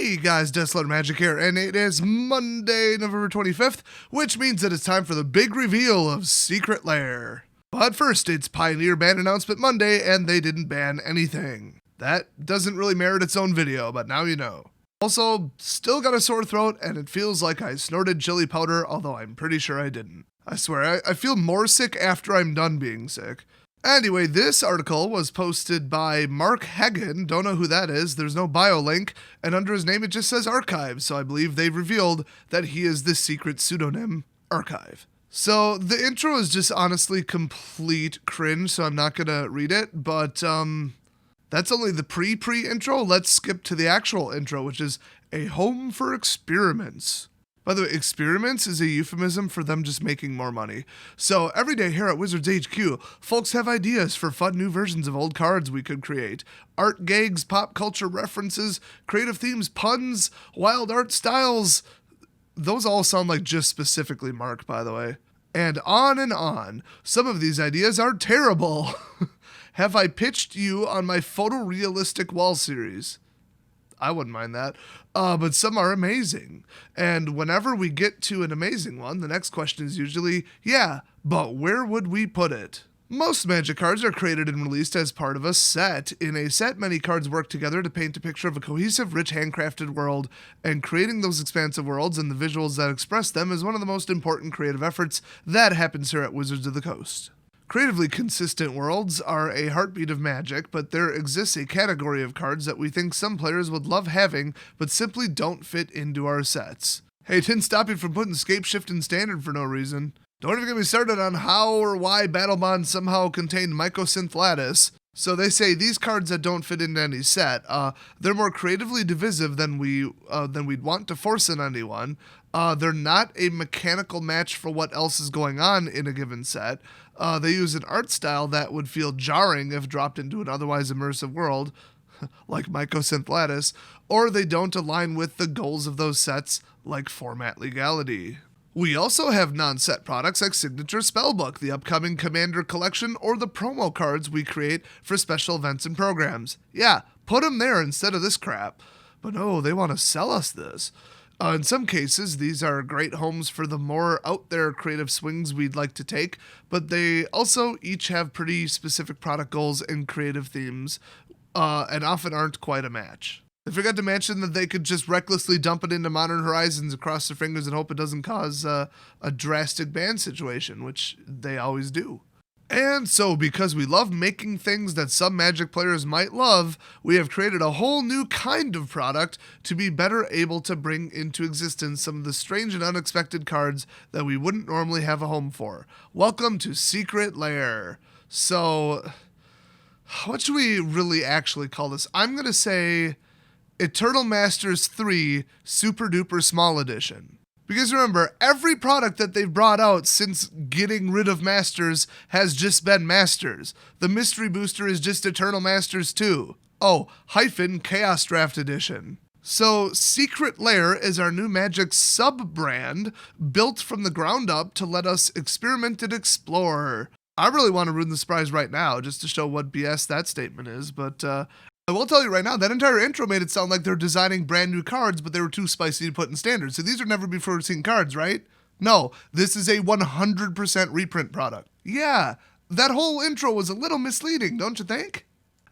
Hey guys, Desolate Magic here, and it is Monday, November 25th, which means that it's time for the big reveal of Secret Lair. But first, it's Pioneer Ban Announcement Monday, and they didn't ban anything. That doesn't really merit its own video, but now you know. Also, still got a sore throat, and it feels like I snorted chili powder, although I'm pretty sure I didn't. I swear, I feel more sick after I'm done being sick. Anyway, this article was posted by Mark Hagen, don't know who that is, there's no bio link, and under his name it just says Archive, so I believe they've revealed that he is the secret pseudonym Archive. So the intro is just honestly complete cringe, so I'm not gonna read it, but that's only the pre-intro. Let's skip to the actual intro, which is a home for experiments. By the way, experiments is a euphemism for them just making more money. So every day here at Wizards HQ, folks have ideas for fun new versions of old cards we could create. Art gags, pop culture references, creative themes, puns, wild art styles. Those all sound like just specifically Mark, by the way. And on and on. Some of these ideas are terrible. Have I pitched you on my photorealistic wall series? I wouldn't mind that. But some are amazing. And whenever we get to an amazing one, the next question is usually, yeah, but where would we put it? Most Magic cards are created and released as part of a set. In a set, many cards work together to paint a picture of a cohesive, rich, handcrafted world, and creating those expansive worlds and the visuals that express them is one of the most important creative efforts that happens here at Wizards of the Coast. Creatively consistent worlds are a heartbeat of Magic, but there exists a category of cards that we think some players would love having, but simply don't fit into our sets. Hey, it didn't stop you from putting Scape Shift in Standard for no reason. Don't even get me started on how or why Battle Bonds somehow contain Mycosynth Lattice. So they say these cards that don't fit into any set, they're more creatively divisive than we'd want to force on anyone. They're not a mechanical match for what else is going on in a given set. They use an art style that would feel jarring if dropped into an otherwise immersive world, like Mycosynth Lattice, or they don't align with the goals of those sets, like format legality. We also have non-set products like Signature Spellbook, the upcoming Commander Collection, or the promo cards we create for special events and programs. Yeah, put them there instead of this crap. But no, they want to sell us this. In some cases, these are great homes for the more out-there creative swings we'd like to take, but they also each have pretty specific product goals and creative themes, and often aren't quite a match. They forgot to mention that they could just recklessly dump it into Modern Horizons and cross their fingers and hope it doesn't cause a drastic ban situation, which they always do. And so, because we love making things that some Magic players might love, we have created a whole new kind of product to be better able to bring into existence some of the strange and unexpected cards that we wouldn't normally have a home for. Welcome to Secret Lair. So, what should we really actually call this? I'm going to say Eternal Masters 3 Super Duper Small Edition. Because remember, every product that they've brought out since getting rid of Masters has just been Masters. The Mystery Booster is just Eternal Masters 2. Oh, - Chaos Draft Edition. So, Secret Lair is our new Magic sub-brand built from the ground up to let us experiment and explore. I really want to ruin the surprise right now just to show what BS that statement is, but I will tell you right now, that entire intro made it sound like they're designing brand new cards, but they were too spicy to put in Standard. So these are never before seen cards, right? No, this is a 100% reprint product. Yeah, that whole intro was a little misleading, don't you think?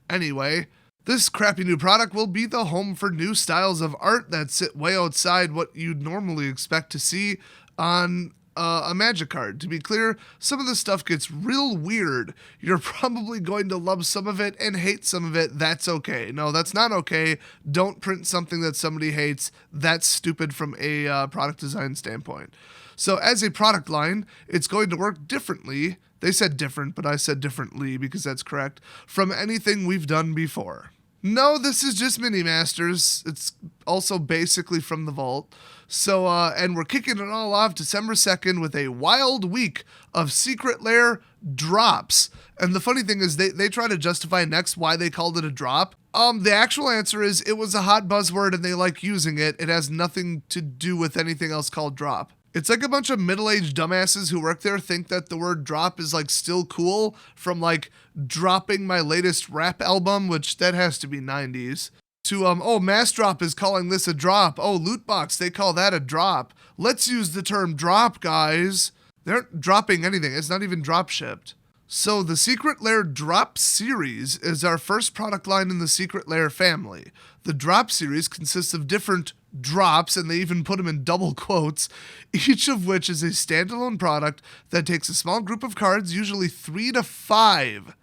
Anyway, this crappy new product will be the home for new styles of art that sit way outside what you'd normally expect to see on a Magic card. To be clear, some of this stuff gets real weird. You're probably going to love some of it and hate some of it. That's okay. No, that's not okay. Don't print something that somebody hates. That's stupid from a product design standpoint. So as a product line, it's going to work differently. They said different, but I said differently because that's correct, from anything we've done before. No, this is just Mini Masters. It's also basically from the vault. So, and we're kicking it all off December 2nd with a wild week of Secret Lair drops. And the funny thing is they try to justify next why they called it a drop. The actual answer is it was a hot buzzword and they like using it. It has nothing to do with anything else called drop. It's like a bunch of middle-aged dumbasses who work there think that the word drop is like still cool from like dropping my latest rap album, which that has to be 90s. to, oh, Mass Drop is calling this a drop. Oh, Loot Box, they call that a drop. Let's use the term drop, guys. They aren't dropping anything. It's not even drop shipped. So the Secret Lair Drop Series is our first product line in the Secret Lair family. The Drop Series consists of different drops, and they even put them in double quotes, each of which is a standalone product that takes a small group of cards, usually 3 to 5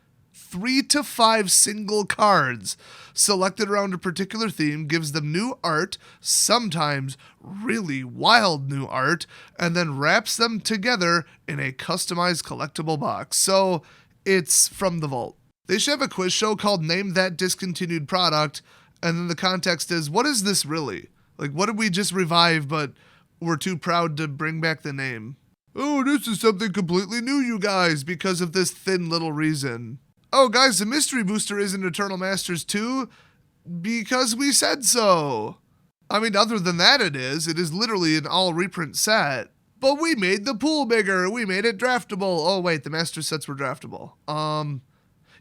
single cards selected around a particular theme, gives them new art, sometimes really wild new art, and then wraps them together in a customized collectible box. So it's from the vault. They should have a quiz show called Name That Discontinued Product, and then the context is, what is this really? Like, what did we just revive, but we're too proud to bring back the name? Oh, this is something completely new, you guys, because of this thin little reason. Oh, guys, the Mystery Booster isn't Eternal Masters 2 because we said so. I mean, other than that, it is. It is literally an all reprint set. But we made the pool bigger. We made it draftable. Oh, wait, the Master sets were draftable.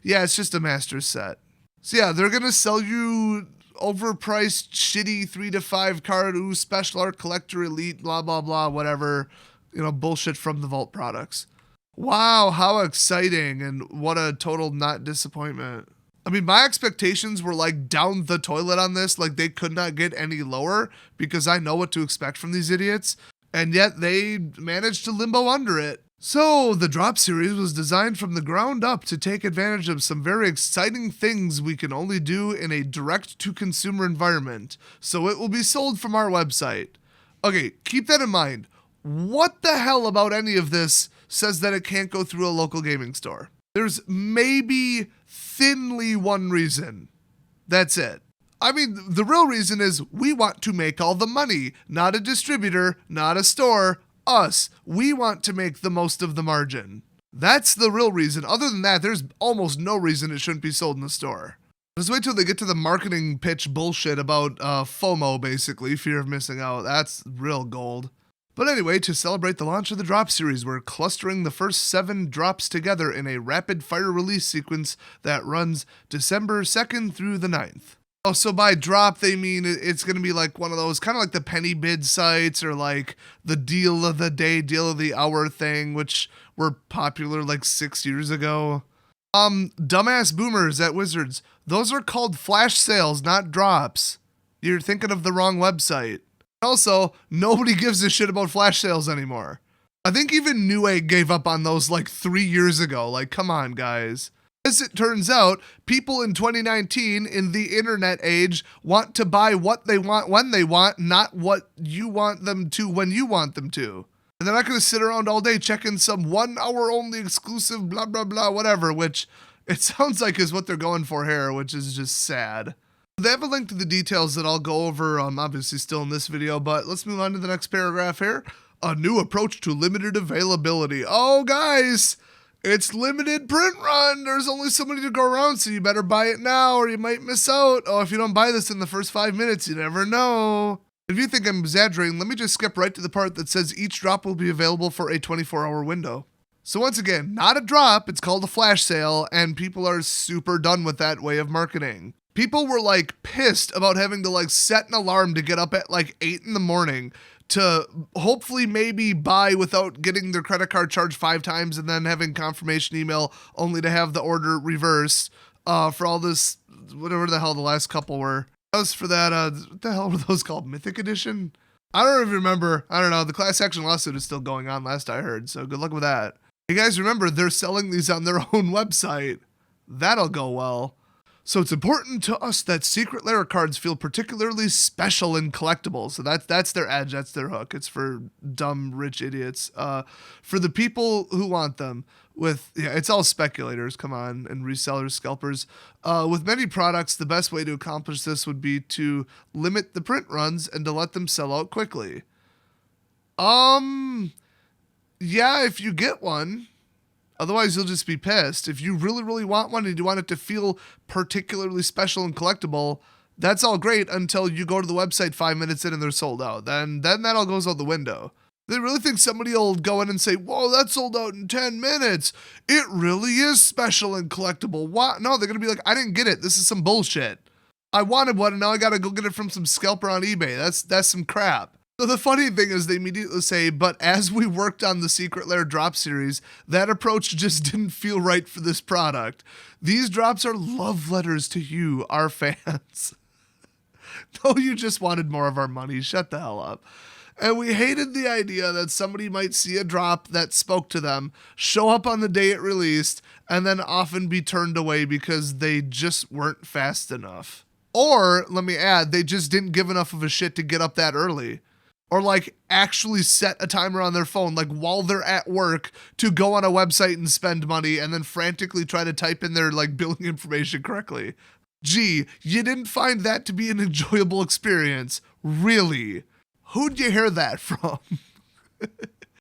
Yeah, it's just a Master set. So, yeah, they're going to sell you overpriced, shitty 3 to 5 card, special art collector elite, blah, blah, blah, whatever, bullshit from the vault products. Wow, how exciting, and what a total not disappointment. I mean, my expectations were like down the toilet on this, like they could not get any lower because I know what to expect from these idiots, and yet they managed to limbo under it. So, the Drop Series was designed from the ground up to take advantage of some very exciting things we can only do in a direct-to-consumer environment, so it will be sold from our website. Okay, keep that in mind. What the hell about any of this says that it can't go through a local gaming store? There's maybe thinly one reason. That's it. I mean, the real reason is we want to make all the money, not a distributor, not a store, us. We want to make the most of the margin. That's the real reason. Other than that, there's almost no reason it shouldn't be sold in the store. Just wait till they get to the marketing pitch bullshit about FOMO, basically, fear of missing out. That's real gold. But anyway, to celebrate the launch of the Drop Series, we're clustering the first 7 drops together in a rapid-fire release sequence that runs December 2nd through the 9th. Oh, so by drop, they mean it's going to be like one of those, kind of like the penny bid sites or like the deal of the day, deal of the hour thing, which were popular like 6 years ago. Dumbass boomers at Wizards, those are called flash sales, not drops. You're thinking of the wrong website. Also, nobody gives a shit about flash sales anymore. I think even Newegg gave up on those like 3 years ago. Like, come on, guys. As it turns out, people in 2019 in the internet age want to buy what they want when they want, not what you want them to when you want them to. And they're not going to sit around all day checking some 1 hour only exclusive blah, blah, blah, whatever, which it sounds like is what they're going for here, which is just sad. They have a link to the details that I'll go over, obviously still in this video, but let's move on to the next paragraph here. A new approach to limited availability. Oh, guys, it's limited print run. There's only so many to go around, so you better buy it now or you might miss out. Oh, if you don't buy this in the first 5 minutes, you never know. If you think I'm exaggerating, let me just skip right to the part that says each drop will be available for a 24-hour window. So once again, not a drop, it's called a flash sale, and people are super done with that way of marketing. People were like pissed about having to like set an alarm to get up at like 8 in the morning to hopefully maybe buy without getting their credit card charged 5 times and then having confirmation email only to have the order reversed for all this, whatever the hell the last couple were. That was for that, what the hell were those called? Mythic Edition? I don't even remember. I don't know. The class action lawsuit is still going on last I heard, so good luck with that. You guys remember they're selling these on their own website. That'll go well. So it's important to us that Secret Lair cards feel particularly special and collectible. So that's their edge, that's their hook. It's for dumb, rich idiots. For the people who want them, it's all speculators, come on, and resellers, scalpers. With many products, the best way to accomplish this would be to limit the print runs and to let them sell out quickly. Yeah, if you get one. Otherwise, you'll just be pissed. If you really, really want one and you want it to feel particularly special and collectible, that's all great until you go to the website 5 minutes in and they're sold out. Then that all goes out the window. They really think somebody will go in and say, whoa, that sold out in 10 minutes. It really is special and collectible. What? No, they're going to be like, I didn't get it. This is some bullshit. I wanted one and now I gotta go get it from some scalper on eBay. That's some crap. So the funny thing is they immediately say, but as we worked on the Secret Lair drop series, that approach just didn't feel right for this product. These drops are love letters to you, our fans. No, you just wanted more of our money. Shut the hell up. And we hated the idea that somebody might see a drop that spoke to them, show up on the day it released, and then often be turned away because they just weren't fast enough. Or, let me add, they just didn't give enough of a shit to get up that early. Or like actually set a timer on their phone, like while they're at work, to go on a website and spend money and then frantically try to type in their like billing information correctly. Gee, you didn't find that to be an enjoyable experience. Really? Who'd you hear that from?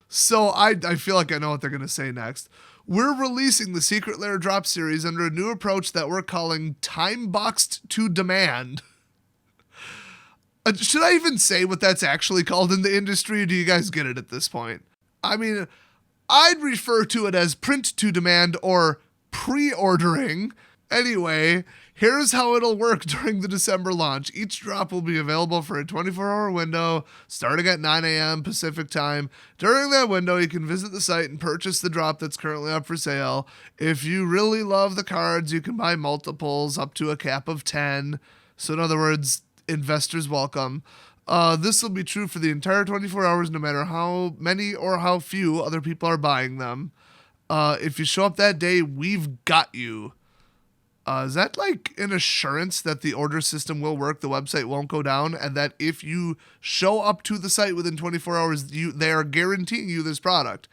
So I feel like I know what they're going to say next. We're releasing the Secret Lair drop series under a new approach that we're calling time-boxed to demand. Should I even say what that's actually called in the industry, or do you guys get it at this point? I mean, I'd refer to it as print to demand or pre-ordering. Anyway, here's how it'll work during the December launch. Each drop will be available for a 24-hour window starting at 9 a.m. Pacific time. During that window, you can visit the site and purchase the drop that's currently up for sale. If you really love the cards, you can buy multiples up to a cap of 10. So in other words, investors welcome. This will be true for the entire 24 hours, no matter how many or how few other people are buying them. If you show up that day, we've got you. Is that like an assurance that the order system will work, the website won't go down, and that if you show up to the site within 24 hours, they are guaranteeing you this product?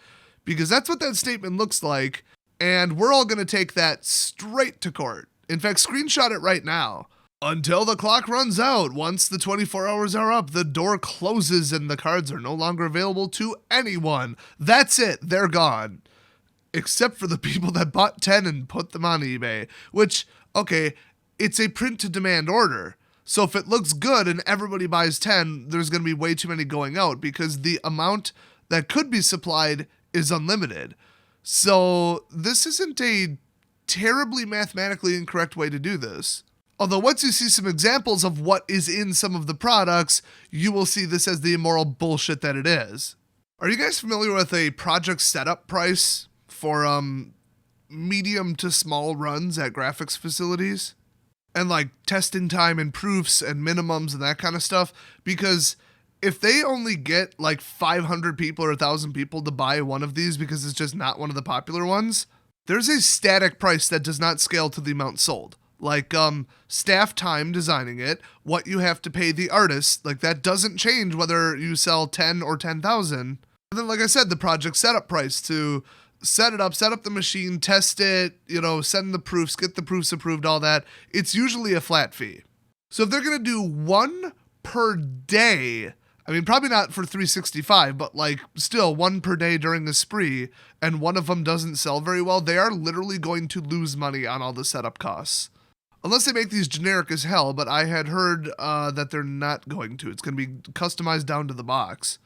Because that's what that statement looks like, and we're all going to take that straight to court. In fact, screenshot it right now. Until the clock runs out, once the 24 hours are up, the door closes and the cards are no longer available to anyone. That's it. They're gone. Except for the people that bought 10 and put them on eBay. Which, okay, it's a print-to-demand order. So if it looks good and everybody buys 10, there's going to be way too many going out because the amount that could be supplied is unlimited. So this isn't a terribly mathematically incorrect way to do this. Although once you see some examples of what is in some of the products, you will see this as the immoral bullshit that it is. Are you guys familiar with a project setup price for medium to small runs at graphics facilities? And like testing time and proofs and minimums and that kind of stuff? Because if they only get like 500 people or 1,000 people to buy one of these because it's just not one of the popular ones, there's a static price that does not scale to the amount sold. Like staff time designing it, what you have to pay the artist, like that doesn't change whether you sell 10 or 10,000. And then, like I said, the project setup price to set it up, set up the machine, test it, send the proofs, get the proofs approved, all that. It's usually a flat fee. So if they're going to do one per day, I mean, probably not for 365, but like still one per day during the spree, and one of them doesn't sell very well, they are literally going to lose money on all the setup costs. Unless they make these generic as hell, but I had heard that they're not going to. It's going to be customized down to the box.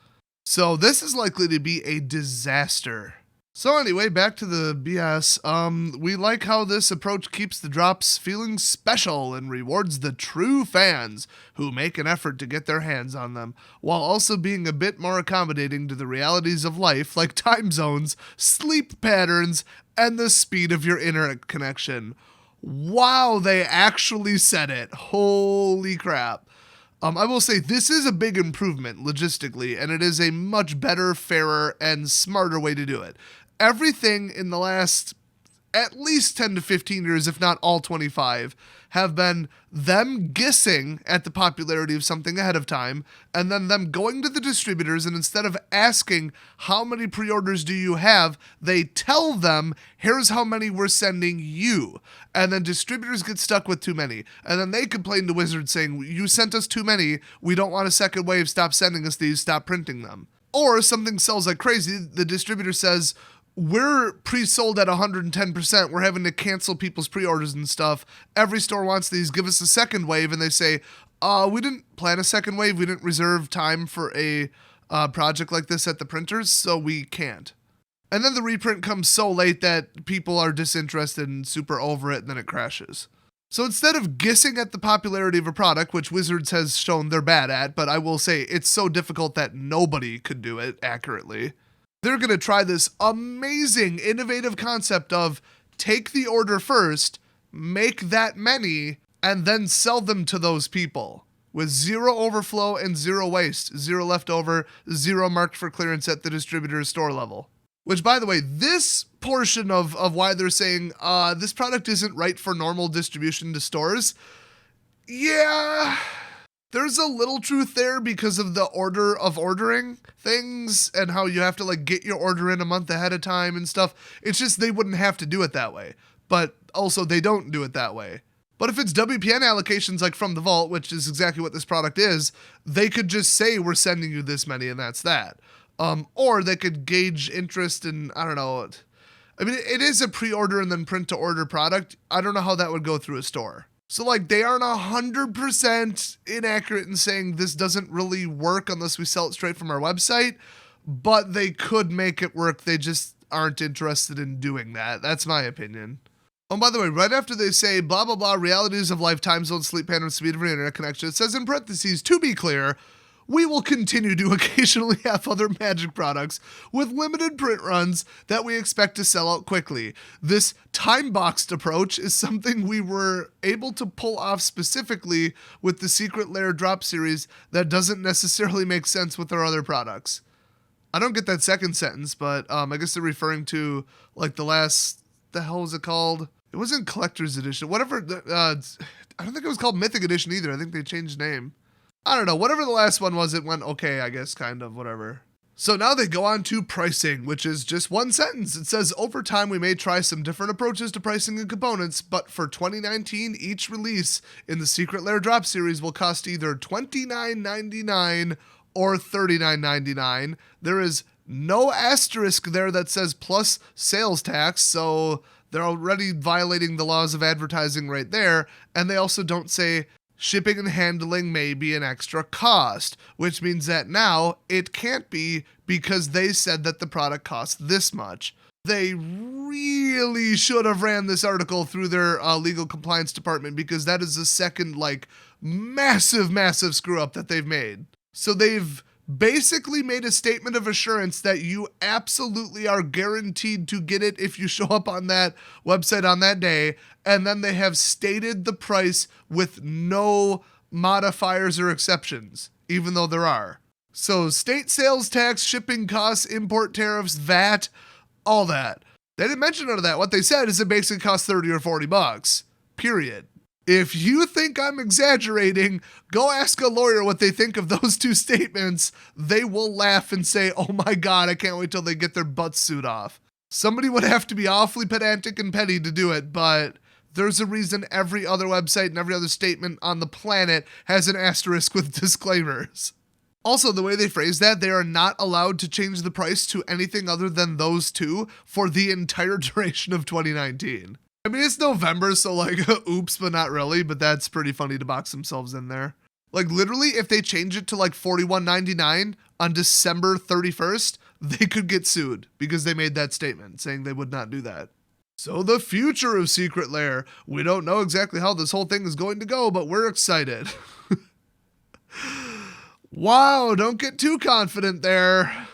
So this is likely to be a disaster. So anyway, back to the BS. We like how this approach keeps the drops feeling special and rewards the true fans who make an effort to get their hands on them, while also being a bit more accommodating to the realities of life like time zones, sleep patterns, and the speed of your internet connection. Wow, they actually said it. Holy crap. I will say this is a big improvement logistically, and it is a much better, fairer, and smarter way to do it. Everything in the last at least 10 to 15 years, if not all 25, have been them guessing at the popularity of something ahead of time, and then them going to the distributors, and instead of asking how many pre-orders do you have, they tell them, here's how many we're sending you. And then distributors get stuck with too many. And then they complain to Wizards saying, you sent us too many, we don't want a second wave, stop sending us these, stop printing them. Or something sells like crazy, the distributor says, we're pre-sold at 110%. We're having to cancel people's pre-orders and stuff. Every store wants these. Give us a second wave. And they say, we didn't plan a second wave. We didn't reserve time for a project like this at the printers, so we can't. And then the reprint comes so late that people are disinterested and super over it, and then it crashes. So instead of guessing at the popularity of a product, which Wizards has shown they're bad at, but I will say it's so difficult that nobody could do it accurately, they're going to try this amazing, innovative concept of take the order first, make that many, and then sell them to those people with zero overflow and zero waste, zero leftover, zero marked for clearance at the distributor's store level. Which, by the way, this portion of why they're saying this product isn't right for normal distribution to stores, yeah, there's a little truth there because of the order of ordering things and how you have to like get your order in a month ahead of time and stuff. It's just they wouldn't have to do it that way, but also they don't do it that way. But if it's WPN allocations like from the vault, which is exactly what this product is, they could just say we're sending you this many and that's that. Or they could gauge interest in, I don't know. I mean, it is a pre-order and then print to order product. I don't know how that would go through a store. So like they aren't 100% inaccurate in saying this doesn't really work unless we sell it straight from our website, but they could make it work. They just aren't interested in doing that. That's my opinion. Oh, by the way, right after they say blah, blah, blah, realities of life, time zone, sleep pattern, speed of an internet connection, it says in parentheses, to be clear, we will continue to occasionally have other Magic products with limited print runs that we expect to sell out quickly. This time-boxed approach is something we were able to pull off specifically with the Secret Lair drop series that doesn't necessarily make sense with our other products. I don't get that second sentence, but I guess they're referring to like the hell was it called? It wasn't Collector's Edition. Whatever. I don't think it was called Mythic Edition either. I think they changed name. I don't know, whatever the last one was, it went okay, I guess, kind of, whatever. So now they go on to pricing, which is just one sentence. It says, over time, we may try some different approaches to pricing and components, but for 2019, each release in the Secret Lair drop series will cost either $29.99 or $39.99. There is no asterisk there that says plus sales tax, so they're already violating the laws of advertising right there, and they also don't say shipping and handling may be an extra cost, which means that now it can't be because they said that the product costs this much. They really should have ran this article through their legal compliance department because that is the second, like, massive screw up that they've made. So they've basically made a statement of assurance that you absolutely are guaranteed to get it if you show up on that website on that day, and then they have stated the price with no modifiers or exceptions, even though there are. So state sales tax, shipping costs, import tariffs, VAT, all that. They didn't mention none of that. What they said is it basically costs $30 or $40, period. If you think I'm exaggerating, go ask a lawyer what they think of those two statements. They will laugh and say, oh my God, I can't wait till they get their butts sued off. Somebody would have to be awfully pedantic and petty to do it, but there's a reason every other website and every other statement on the planet has an asterisk with disclaimers. Also, the way they phrase that, they are not allowed to change the price to anything other than those two for the entire duration of 2019. I mean, it's November, so like, oops, but not really, but that's pretty funny to box themselves in there. Like, literally, if they change it to like $41.99 on December 31st, they could get sued because they made that statement saying they would not do that. So the future of Secret Lair. We don't know exactly how this whole thing is going to go, but we're excited. Wow, don't get too confident there.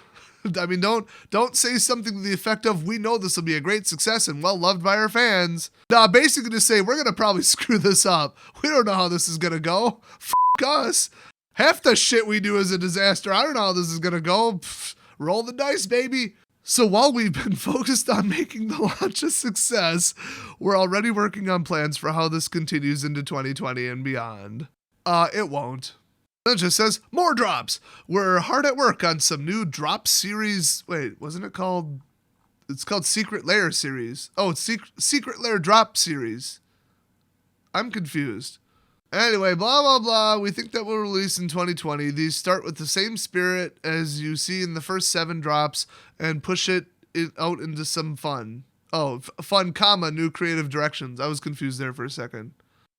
I mean, don't say something to the effect of, we know this will be a great success and well loved by our fans. Nah, basically just say, we're going to probably screw this up. We don't know how this is going to go. F*** us. Half the shit we do is a disaster. I don't know how this is going to go. Pfft, roll the dice, baby. So while we've been focused on making the launch a success, we're already working on plans for how this continues into 2020 and beyond. It won't. It just says, more drops. We're hard at work on some new drop series. Wait, wasn't it called? It's called Secret Lair series. Oh, it's Secret Lair drop series. I'm confused. Anyway, blah, blah, blah. We think that we'll release in 2020. These start with the same spirit as you see in the first 7 drops and push it out into some fun. Oh, fun, comma, new creative directions. I was confused there for a second.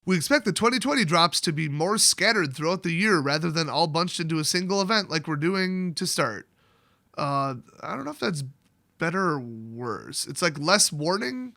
We expect the 2020 drops to be more scattered throughout the year rather than all bunched into a single event like we're doing to start. I don't know if that's better or worse. It's like less warning.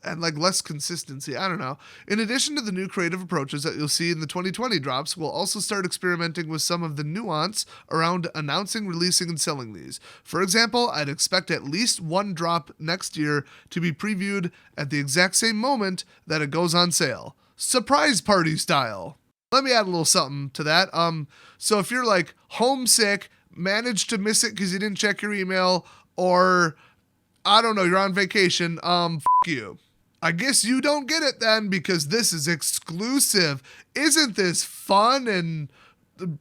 and like less consistency. I don't know. In addition to the new creative approaches that you'll see in the 2020 drops, we'll also start experimenting with some of the nuance around announcing, releasing, and selling these. For example, I'd expect at least one drop next year to be previewed at the exact same moment that it goes on sale. Surprise party style. Let me add a little something to that. So if you're like homesick, managed to miss it because you didn't check your email, or I don't know, you're on vacation, you. I guess you don't get it then because this is exclusive. Isn't this fun and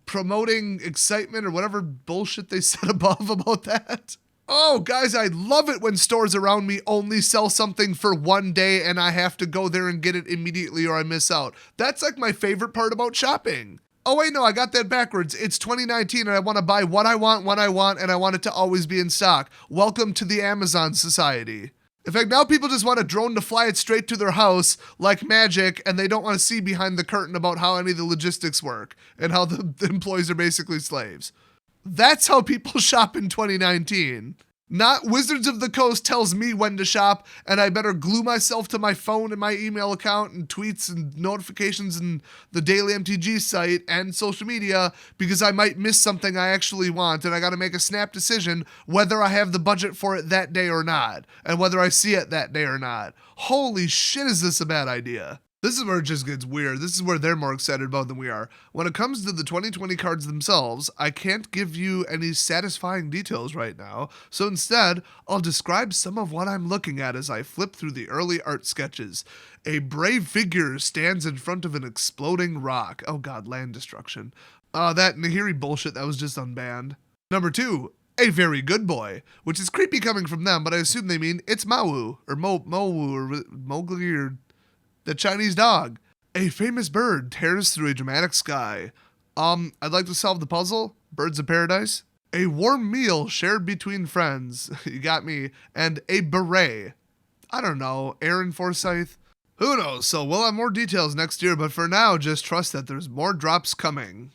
promoting excitement or whatever bullshit they said above about that? Oh, guys, I love it when stores around me only sell something for one day and I have to go there and get it immediately or I miss out. That's like my favorite part about shopping. Oh, wait, no, I got that backwards. It's 2019 and I want to buy what I want, when I want, and I want it to always be in stock. Welcome to the Amazon Society. In fact, now people just want a drone to fly it straight to their house like magic, and they don't want to see behind the curtain about how any of the logistics work and how the employees are basically slaves. That's how people shop in 2019. Not Wizards of the Coast tells me when to shop, and I better glue myself to my phone and my email account and tweets and notifications and the Daily MTG site and social media because I might miss something I actually want, and I got to make a snap decision whether I have the budget for it that day or not, and whether I see it that day or not. Holy shit, is this a bad idea? This is where it just gets weird. This is where they're more excited about than we are. When it comes to the 2020 cards themselves, I can't give you any satisfying details right now, so instead, I'll describe some of what I'm looking at as I flip through the early art sketches. A brave figure stands in front of an exploding rock. Oh god, land destruction. That Nahiri bullshit that was just unbanned. Number 2. A very good boy, which is creepy coming from them, but I assume they mean it's Mawu, or Mowu, or Mowgli, or the Chinese dog. A famous bird tears through a dramatic sky. I'd like to solve the puzzle. Birds of paradise. A warm meal shared between friends. You got me. And a beret. I don't know. Aaron Forsyth. Who knows? So we'll have more details next year, but for now, just trust that there's more drops coming.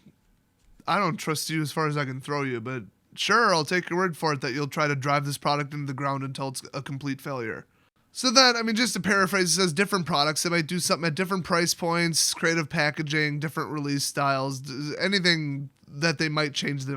I don't trust you as far as I can throw you, but sure, I'll take your word for it that you'll try to drive this product into the ground until it's a complete failure. So then, I mean, just to paraphrase, it says different products. They might do something at different price points, creative packaging, different release styles, anything that they might change,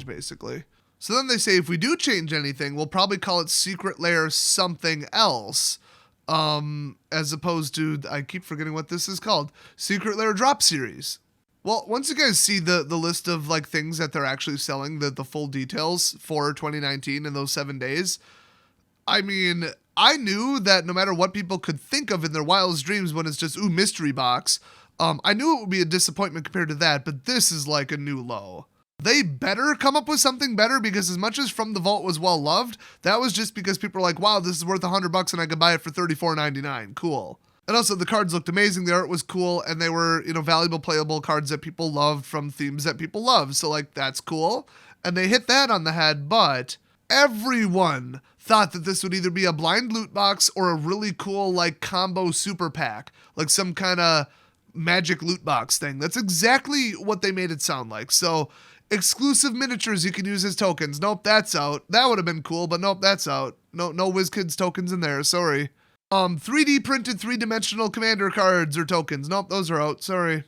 basically. So then they say if we do change anything, we'll probably call it Secret Lair something else, as opposed to, I keep forgetting what this is called, Secret Lair Drop Series. Well, once you guys see the list of like things that they're actually selling, the full details for 2019 in those 7 days, I mean, I knew that no matter what people could think of in their wildest dreams when it's just, ooh, mystery box, I knew it would be a disappointment compared to that, but this is like a new low. They better come up with something better because as much as From the Vault was well loved, that was just because people were like, wow, this is worth $100 and I could buy it for $34.99. Cool. And also the cards looked amazing, the art was cool, and they were, valuable playable cards that people loved from themes that people love. So like, that's cool. And they hit that on the head, but everyone thought that this would either be a blind loot box or a really cool like combo super pack, like some kind of magic loot box thing. That's exactly what they made it sound like. So exclusive miniatures you can use as tokens. Nope, that's out. That would have been cool, but nope, that's out. No WizKids tokens in there. Sorry. 3D printed 3-dimensional commander cards or tokens. Nope, those are out. Sorry.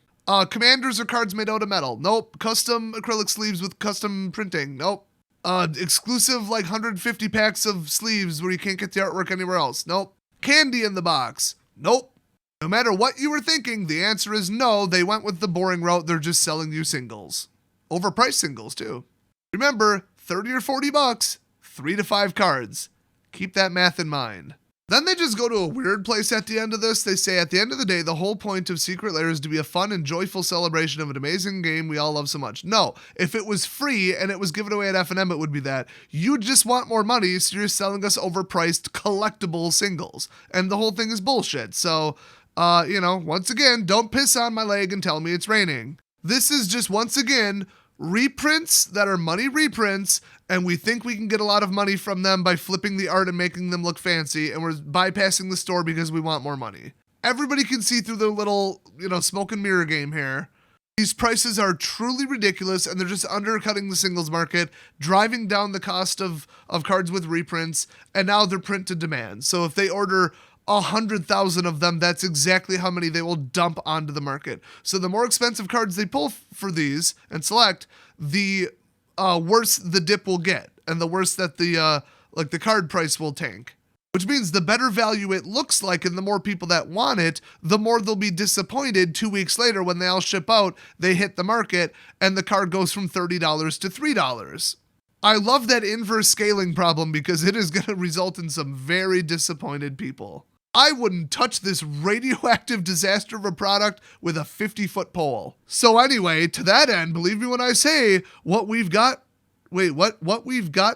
Commanders or cards made out of metal. Nope. Custom acrylic sleeves with custom printing. Nope. Exclusive like 150 packs of sleeves where you can't get the artwork anywhere else. Nope. Candy in the box. Nope. No matter what you were thinking, the answer is no. They went with the boring route. They're just selling you singles. Overpriced singles too. Remember, 30 or 40 bucks, 3 to 5 cards. Keep that math in mind. Then they just go to a weird place at the end of this. They say, at the end of the day, the whole point of Secret Lair is to be a fun and joyful celebration of an amazing game we all love so much. No, if it was free and it was given away at F&M, it would be that. You just want more money, so you're selling us overpriced collectible singles. And the whole thing is bullshit. So, once again, don't piss on my leg and tell me it's raining. This is just, once again, reprints that are money reprints, and we think we can get a lot of money from them by flipping the art and making them look fancy, and we're bypassing the store because we want more money. Everybody can see through their little, smoke and mirror game here. These prices are truly ridiculous, and they're just undercutting the singles market, driving down the cost of cards with reprints, and now they're print to demand. So if they order 100,000 of them, that's exactly how many they will dump onto the market. So the more expensive cards they pull for these and select, the worse the dip will get, and the worse that the card price will tank. Which means the better value it looks like and the more people that want it, the more they'll be disappointed 2 weeks later when they all ship out, they hit the market, and the card goes from $30 to $3. I love that inverse scaling problem because it is going to result in some very disappointed people. I wouldn't touch this radioactive disaster of a product with a 50-foot pole. So anyway, to that end, believe me when I say, what we've got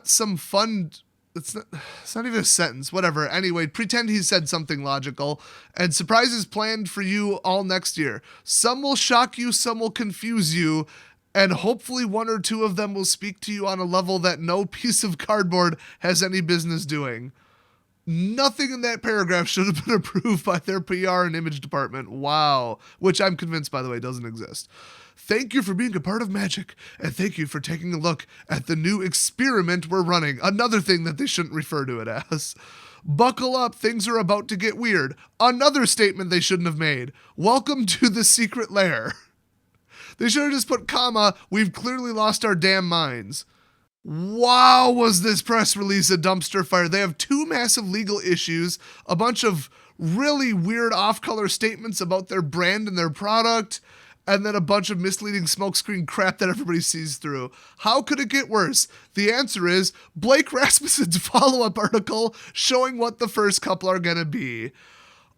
some fun... It's not even a sentence, whatever. Anyway, pretend he said something logical. And surprises planned for you all next year. Some will shock you, some will confuse you, and hopefully one or two of them will speak to you on a level that no piece of cardboard has any business doing. Nothing in that paragraph should have been approved by their PR and image department. Wow. Which I'm convinced, by the way, doesn't exist. Thank you for being a part of Magic, and thank you for taking a look at the new experiment we're running. Another thing that they shouldn't refer to it as. Buckle up, things are about to get weird. Another statement they shouldn't have made. Welcome to the Secret Lair. They should have just put comma, we've clearly lost our damn minds. Wow, was this press release a dumpster fire. They have 2 massive legal issues, a bunch of really weird off-color statements about their brand and their product, and then a bunch of misleading smokescreen crap that everybody sees through. How could it get worse? The answer is Blake Rasmussen's follow-up article showing what the first couple are going to be.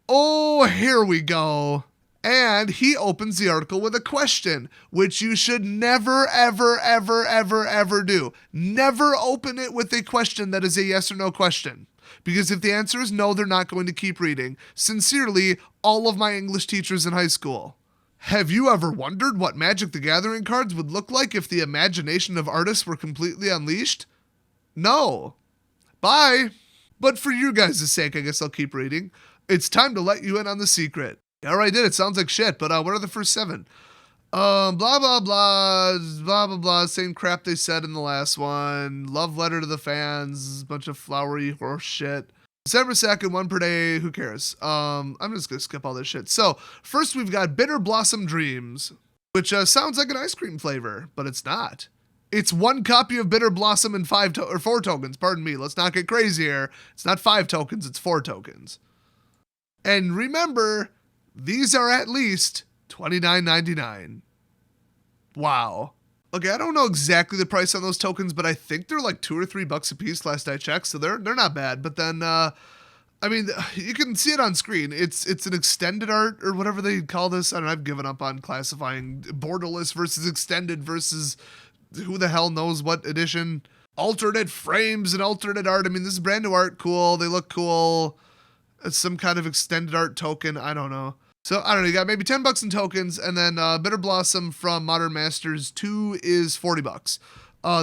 Oh, here we go. And he opens the article with a question, which you should never, ever, ever, ever, ever do. Never open it with a question that is a yes or no question. Because if the answer is no, they're not going to keep reading. Sincerely, all of my English teachers in high school. Have you ever wondered what Magic the Gathering cards would look like if the imagination of artists were completely unleashed? No. Bye. But for you guys' sake, I guess I'll keep reading. It's time to let you in on the secret. I already did. It sounds like shit, but what are the first 7? Blah, blah, blah, blah, blah, blah. Same crap they said in the last one. Love letter to the fans. Bunch of flowery horse shit. December 2nd, 1 per day. Who cares? I'm just going to skip all this shit. So, first we've got Bitter Blossom Dreams, which sounds like an ice cream flavor, but it's not. It's 1 copy of Bitter Blossom and 4 tokens. Pardon me. Let's not get crazy here. It's not 5 tokens. It's 4 tokens. And remember, these are at least $29.99. Wow. Okay, I don't know exactly the price on those tokens, but I think they're like $2 or $3 a piece last I checked, so they're not bad. But then, I mean, you can see it on screen. It's an extended art or whatever they call this. I don't know, I've given up on classifying borderless versus extended versus who the hell knows what edition. Alternate frames and alternate art. I mean, this is brand new art. Cool. They look cool. It's some kind of extended art token. I don't know. So, I don't know, you got maybe $10 in tokens, and then Bitter Blossom from Modern Masters 2 is $40.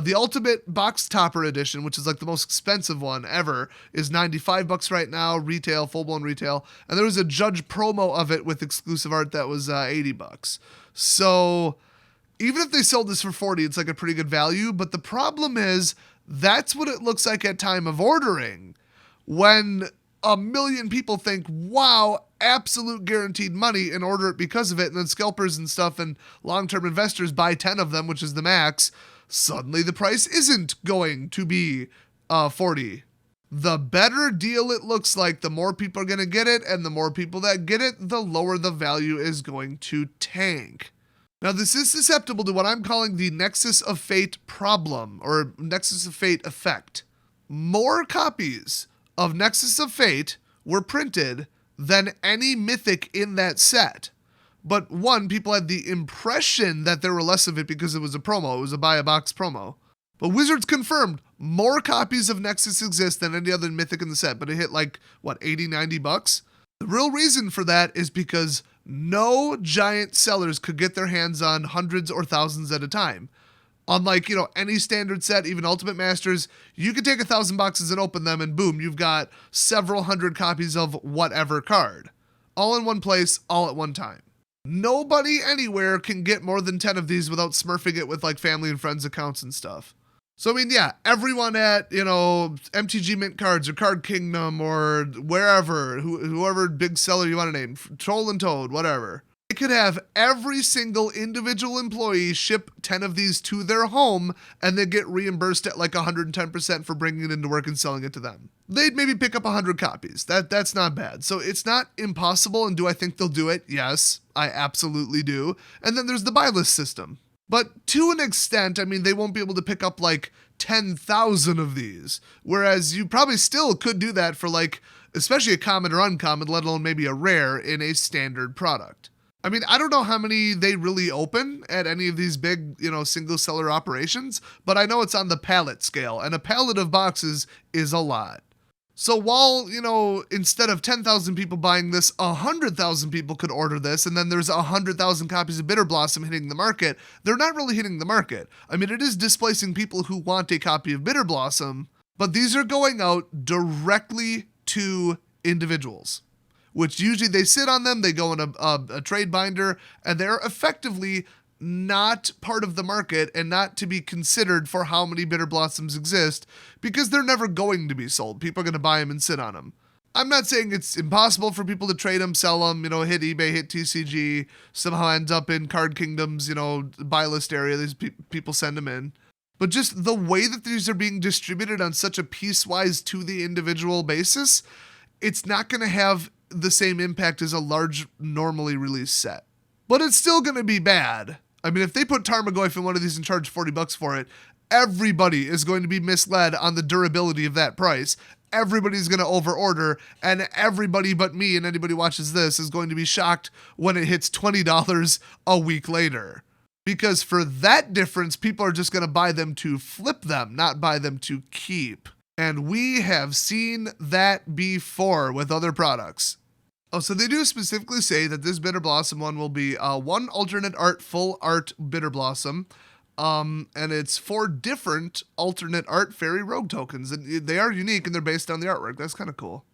The Ultimate Box Topper Edition, which is like the most expensive one ever, is $95 right now, retail, full-blown retail. And there was a Judge promo of it with exclusive art that was $80. So, even if they sold this for $40, it's like a pretty good value. But the problem is, that's what it looks like at time of ordering. When 1 million people think, wow, absolute guaranteed money, and order it because of it, and then scalpers and stuff and long-term investors buy 10 of them, which is the max, suddenly the price isn't going to be $40. The better deal it looks like, the more people are going to get it, and the more people that get it, the lower the value is going to tank. Now, this is susceptible to what I'm calling the Nexus of Fate problem, or Nexus of Fate effect. More copies of Nexus of Fate were printed than any mythic in that set. But one, people had the impression that there were less of it because it was a promo. It was a buy a box promo. But Wizards confirmed more copies of Nexus exist than any other mythic in the set, but it hit like, what, $80, $90? The real reason for that is because no giant sellers could get their hands on hundreds or thousands at a time. Unlike, any standard set, even Ultimate Masters, you could take 1,000 boxes and open them and boom, you've got several hundred copies of whatever card. All in one place, all at one time. Nobody anywhere can get more than 10 of these without smurfing it with like family and friends accounts and stuff. So, I mean, yeah, everyone at, MTG Mint Cards or Card Kingdom or wherever, whoever big seller you want to name, Troll and Toad, whatever. They could have every single individual employee ship 10 of these to their home and then get reimbursed at like 110% for bringing it into work and selling it to them. They'd maybe pick up 100 copies. That's not bad. So it's not impossible. And do I think they'll do it? Yes, I absolutely do. And then there's the buy list system. But to an extent, I mean, they won't be able to pick up like 10,000 of these. Whereas you probably still could do that for like, especially a common or uncommon, let alone maybe a rare in a standard product. I mean, I don't know how many they really open at any of these big, single seller operations, but I know it's on the pallet scale, and a pallet of boxes is a lot. So while, instead of 10,000 people buying this, 100,000 people could order this, and then there's 100,000 copies of Bitter Blossom hitting the market, they're not really hitting the market. I mean, it is displacing people who want a copy of Bitter Blossom, but these are going out directly to individuals, which usually they sit on them, they go in a trade binder, and they're effectively not part of the market and not to be considered for how many Bitter Blossoms exist because they're never going to be sold. People are going to buy them and sit on them. I'm not saying it's impossible for people to trade them, sell them, hit eBay, hit TCG, somehow ends up in Card Kingdom's, buy list area. These people send them in. But just the way that these are being distributed on such a piecewise to the individual basis, it's not going to have the same impact as a large normally released set. But it's still going to be bad. I mean, if they put Tarmogoyf in one of these and charge $40 for it, everybody is going to be misled on the durability of that price. Everybody's going to overorder, and everybody but me and anybody watches this is going to be shocked when it hits $20 a week later. Because for that difference, people are just going to buy them to flip them, not buy them to keep. And we have seen that before with other products. Oh, so they do specifically say that this Bitter Blossom one will be one alternate art, full art Bitter Blossom. And it's 4 different alternate art fairy rogue tokens. And they are unique and they're based on the artwork. That's kind of cool.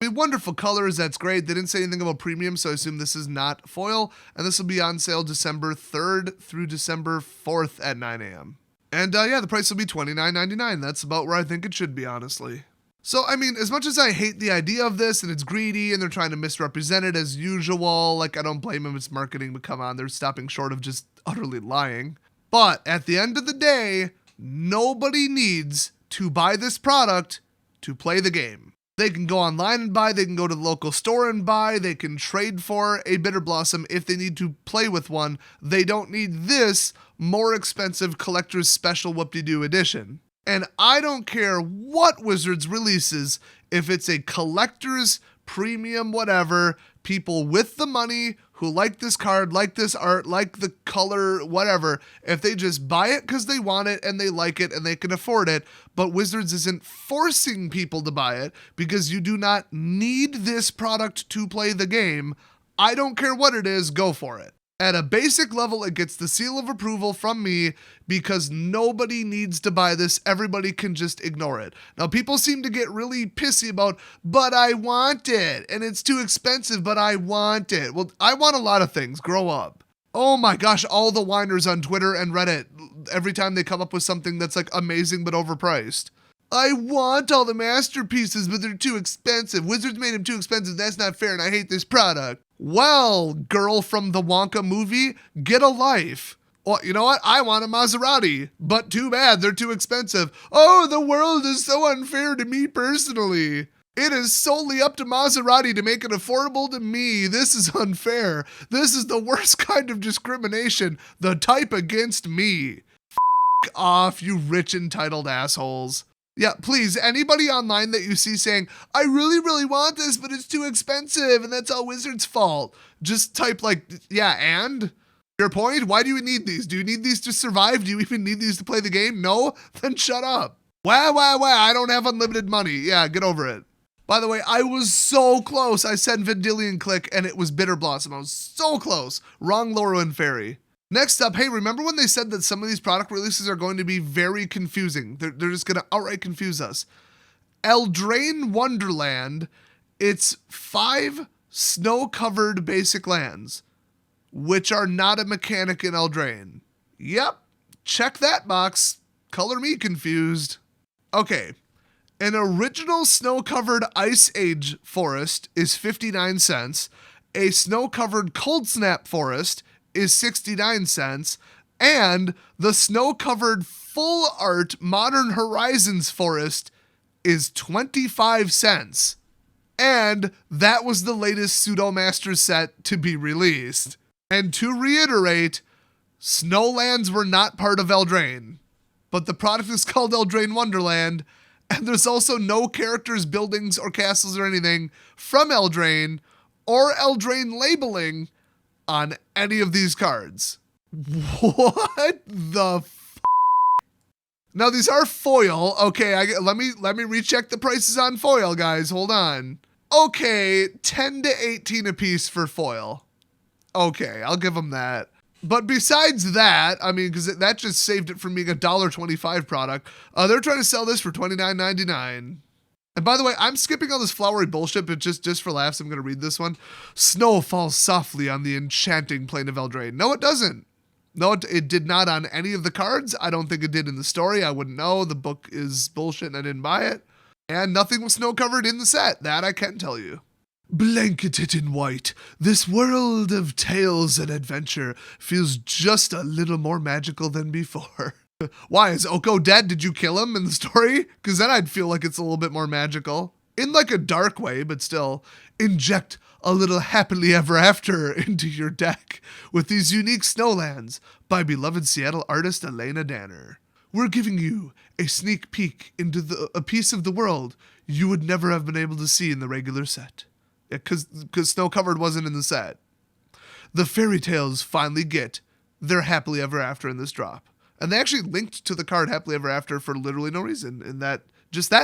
I mean, wonderful colors. That's great. They didn't say anything about premium, so I assume this is not foil. And this will be on sale December 3rd through December 4th at 9 a.m. And the price will be $29.99. That's about where I think it should be, honestly. So, I mean, as much as I hate the idea of this and it's greedy and they're trying to misrepresent it as usual, like I don't blame them, it's marketing, but come on, they're stopping short of just utterly lying. But at the end of the day, nobody needs to buy this product to play the game. They can go online and buy, they can go to the local store and buy, they can trade for a Bitter Blossom if they need to play with one. They don't need this more expensive collector's special whoop-de-doo edition. And I don't care what Wizards releases, if it's a collector's, premium, whatever, people with the money who like this card, like this art, like the color, whatever, if they just buy it because they want it and they like it and they can afford it, but Wizards isn't forcing people to buy it because you do not need this product to play the game, I don't care what it is, go for it. At a basic level, it gets the seal of approval from me because nobody needs to buy this. Everybody can just ignore it. Now, people seem to get really pissy about, but I want it, and it's too expensive, but I want it. Well, I want a lot of things. Grow up. Oh my gosh, all the whiners on Twitter and Reddit, every time they come up with something that's like amazing but overpriced. I want all the masterpieces, but they're too expensive. Wizards made them too expensive. That's not fair, and I hate this product. Well, girl from the Wonka movie, get a life. Well, you know what? I want a Maserati, but too bad, they're too expensive. Oh, the world is so unfair to me personally. It is solely up to Maserati to make it affordable to me. This is unfair. This is the worst kind of discrimination, the type against me. F*** off, you rich entitled assholes. Yeah, please, anybody online that you see saying, I really, really want this, but it's too expensive, and that's all Wizards' fault. Just type like, yeah, and? Your point? Why do you need these? Do you need these to survive? Do you even need these to play the game? No? Then shut up. Wow, I don't have unlimited money. Yeah, get over it. By the way, I was so close. I said Vendilion Click, and it was Bitter Blossom. I was so close. Wrong Lorwyn Fairy. Next up, hey, remember when they said that some of these product releases are going to be very confusing? They're just going to outright confuse us. Drain Wonderland, it's 5 snow-covered basic lands, which are not a mechanic in Eldraine. Yep, check that box. color me confused. Okay, an original snow-covered Ice Age forest is 59 cents. A snow-covered Cold Snap forest is 69 cents. And the snow-covered full art Modern Horizons forest is 25 cents. And that was the latest Pseudo-Master set to be released. And to reiterate, Snowlands were not part of Eldraine, but the product is called Drain Wonderland, and there's also no characters, buildings, or castles or anything from Eldraine or Eldraine labeling on any of these cards. What the f***? Now these are foil. Okay, let me recheck the prices on foil, guys. Hold on. Okay, 10 to 18 a piece for foil. Okay, I'll give them that. But besides that, I mean, because that just saved it from being a $1.25 product, they're trying to sell this for $29.99. And by the way, I'm skipping all this flowery bullshit, but just for laughs, I'm going to read this one. Snow falls softly on the enchanting plain of Eldraine. No, it doesn't. No, it did not on any of the cards. I don't think it did in the story. I wouldn't know. The book is bullshit and I didn't buy it. And nothing was snow covered in the set. That I can tell you. Blanketed in white, this world of tales and adventure feels just a little more magical than before. Why, is Oko dead? Did you kill him in the story? Because then I'd feel like it's a little bit more magical. In like a dark way, but still. Inject a little happily ever after into your deck with these unique Snowlands by beloved Seattle artist Elena Danner. We're giving you a sneak peek into a piece of the world you would never have been able to see in the regular set. Because Snow Covered wasn't in the set. The fairy tales finally get their happily ever after in this drop. And they actually linked to the card happily ever after for literally no reason in that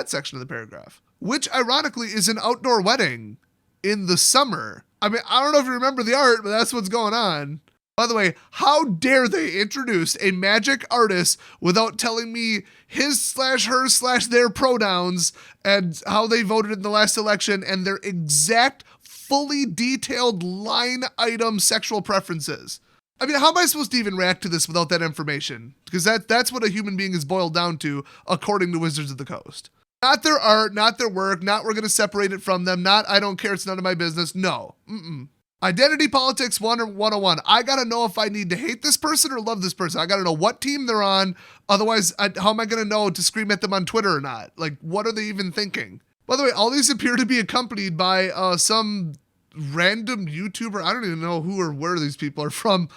section of the paragraph. Which ironically is an outdoor wedding in the summer. I mean, I don't know if you remember the art, but that's what's going on. By the way, how dare they introduce a magic artist without telling me his/her/their pronouns and how they voted in the last election and their exact, fully detailed line item sexual preferences. I mean, how am I supposed to even react to this without that information? Because that's what a human being is boiled down to, according to Wizards of the Coast. Not their art, not their work, not we're going to separate it from them, not I don't care, it's none of my business. No. Identity Politics 101. I got to know if I need to hate this person or love this person. I got to know what team they're on. Otherwise, how am I going to know to scream at them on Twitter or not? Like, what are they even thinking? By the way, all these appear to be accompanied by some random YouTuber. I don't even know who or where these people are from,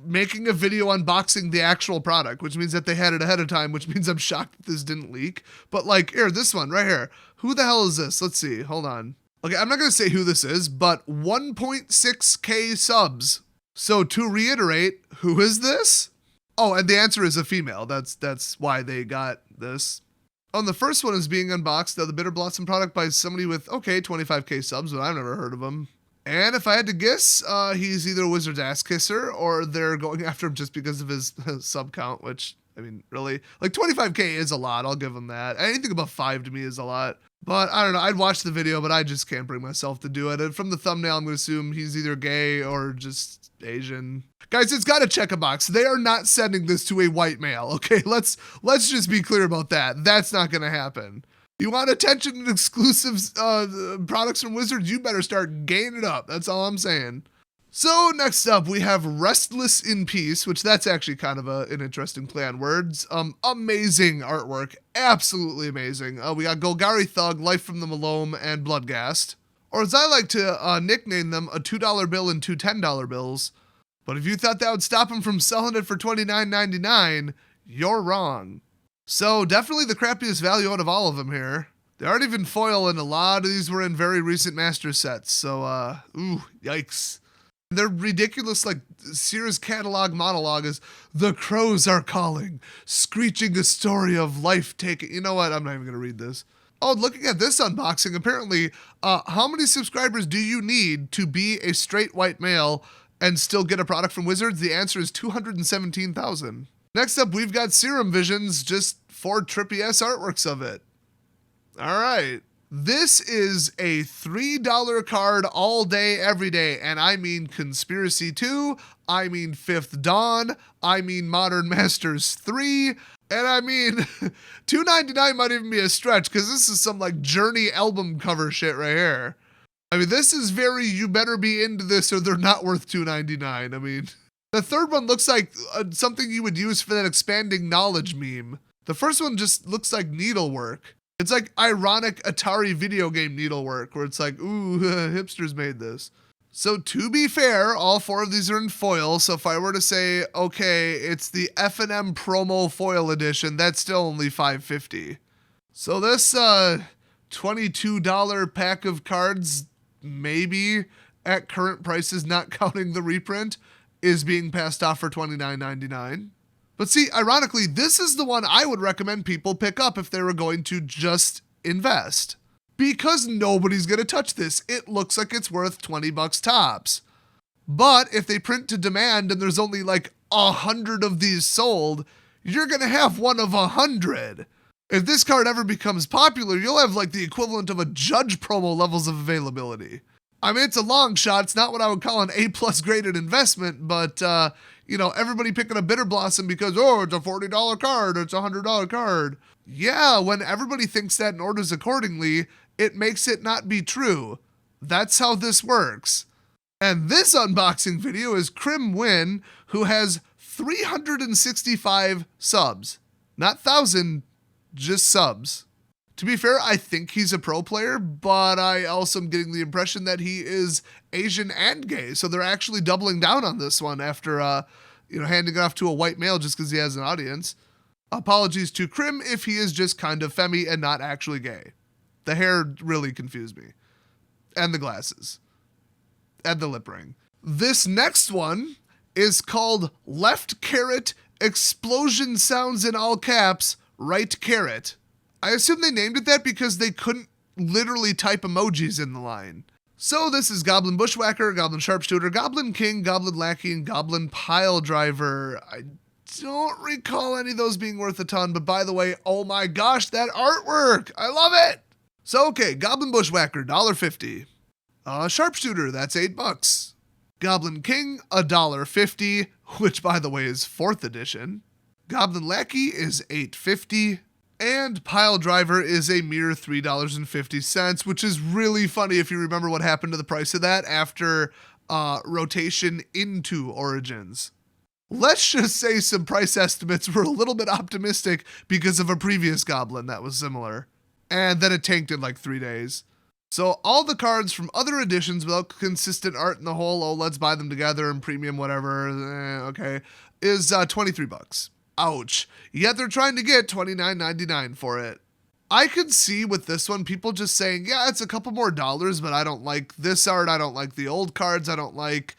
making a video unboxing the actual product, which means that they had it ahead of time, which means I'm shocked that this didn't leak. But like, here, this one right here. Who the hell is this? Let's see. Hold on. Okay, I'm not going to say who this is, but 1.6K subs. So to reiterate, who is this? Oh, and the answer is a female. That's why they got this. Oh, and the first one is being unboxed, the Bitter Blossom product by somebody with, 25K subs, but I've never heard of him. And if I had to guess, he's either a Wizard's ass kisser or they're going after him just because of his sub count, which, I mean, really, like 25K is a lot. I'll give him that. Anything above 5 to me is a lot. But I don't know. I'd watch the video, but I just can't bring myself to do it. And from the thumbnail, I'm going to assume he's either gay or just Asian. Guys, it's got to check a box. They are not sending this to a white male. Okay, let's just be clear about that. That's not going to happen. You want attention and exclusive products from Wizards? You better start gaying it up. That's all I'm saying. So next up, we have Restless in Peace, which that's actually kind of an interesting play on words. Amazing artwork. Absolutely amazing. We got Golgari Thug, Life from the Malome, and Bloodghast. Or as I like to nickname them, a $2 bill and two $10 bills. But if you thought that would stop them from selling it for $29.99, you're wrong. So definitely the crappiest value out of all of them here. They aren't even foil, and a lot of these were in very recent master sets. So, yikes. Their ridiculous, like, Sears catalog monologue is, the crows are calling, screeching a story of life taking. You know what? I'm not even going to read this. Oh, looking at this unboxing, apparently, how many subscribers do you need to be a straight white male and still get a product from Wizards? The answer is 217,000. Next up, we've got Serum Visions, just 4 trippy-ass artworks of it. All right. This is a $3 card all day, every day, and I mean Conspiracy 2, I mean Fifth Dawn, I mean Modern Masters 3, and I mean $2.99 might even be a stretch because this is some like Journey album cover shit right here. I mean, this is very, you better be into this or they're not worth $2.99. I mean, the third one looks like something you would use for that expanding knowledge meme. The first one just looks like needlework. It's like ironic Atari video game needlework where it's like, ooh, hipsters made this. So to be fair, all four of these are in foil. So if I were to say, okay, it's the F&M promo foil edition, that's still only $5.50. So this $22 pack of cards, maybe at current prices, not counting the reprint, is being passed off for $29.99. But see, ironically, this is the one I would recommend people pick up if they were going to just invest. Because nobody's going to touch this. It looks like it's worth $20 tops. But if they print to demand and there's only like 100 of these sold, you're going to have one of 100. If this card ever becomes popular, you'll have like the equivalent of a Judge promo levels of availability. I mean, it's a long shot. It's not what I would call an A+ graded investment, but, you know, everybody picking a Bitter Blossom because, oh, it's a $40 card, or it's a $100 card. Yeah, when everybody thinks that and orders accordingly, it makes it not be true. That's how this works. And this unboxing video is Crim Win, who has 365 subs. Not 1,000, just subs. To be fair, I think he's a pro player, but I also am getting the impression that he is Asian and gay. So they're actually doubling down on this one after, handing it off to a white male just because he has an audience. Apologies to Crim if he is just kind of femmy and not actually gay. The hair really confused me. And the glasses. And the lip ring. This next one is called Left Carrot Explosion Sounds in all caps, Right Carrot. I assume they named it that because they couldn't literally type emojis in the line. So this is Goblin Bushwhacker, Goblin Sharpshooter, Goblin King, Goblin Lackey, and Goblin Pile Driver. I don't recall any of those being worth a ton, but by the way, oh my gosh, that artwork! I love it! So okay, Goblin Bushwhacker, $1.50. Sharpshooter, that's $8. Goblin King, $1.50, which by the way is 4th edition. Goblin Lackey is $8.50. And Pile Driver is a mere $3.50, which is really funny if you remember what happened to the price of that after rotation into Origins. Let's just say some price estimates were a little bit optimistic because of a previous Goblin that was similar. And then it tanked in like 3 days. So all the cards from other editions without consistent art in the whole, oh, let's buy them together and premium whatever, okay, is $23. Ouch. Yet they're trying to get $29.99 for it. I could see with this one, people just saying, yeah, it's a couple more dollars, but I don't like this art. I don't like the old cards. I don't like,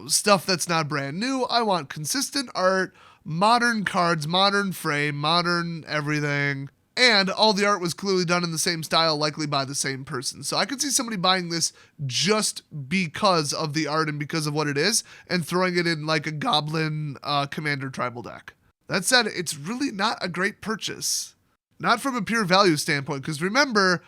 stuff that's not brand new. I want consistent art, modern cards, modern frame, modern everything. And all the art was clearly done in the same style, likely by the same person. So I could see somebody buying this just because of the art and because of what it is, and throwing it in like a Goblin Commander tribal deck. That said, it's really not a great purchase. Not from a pure value standpoint, because remember,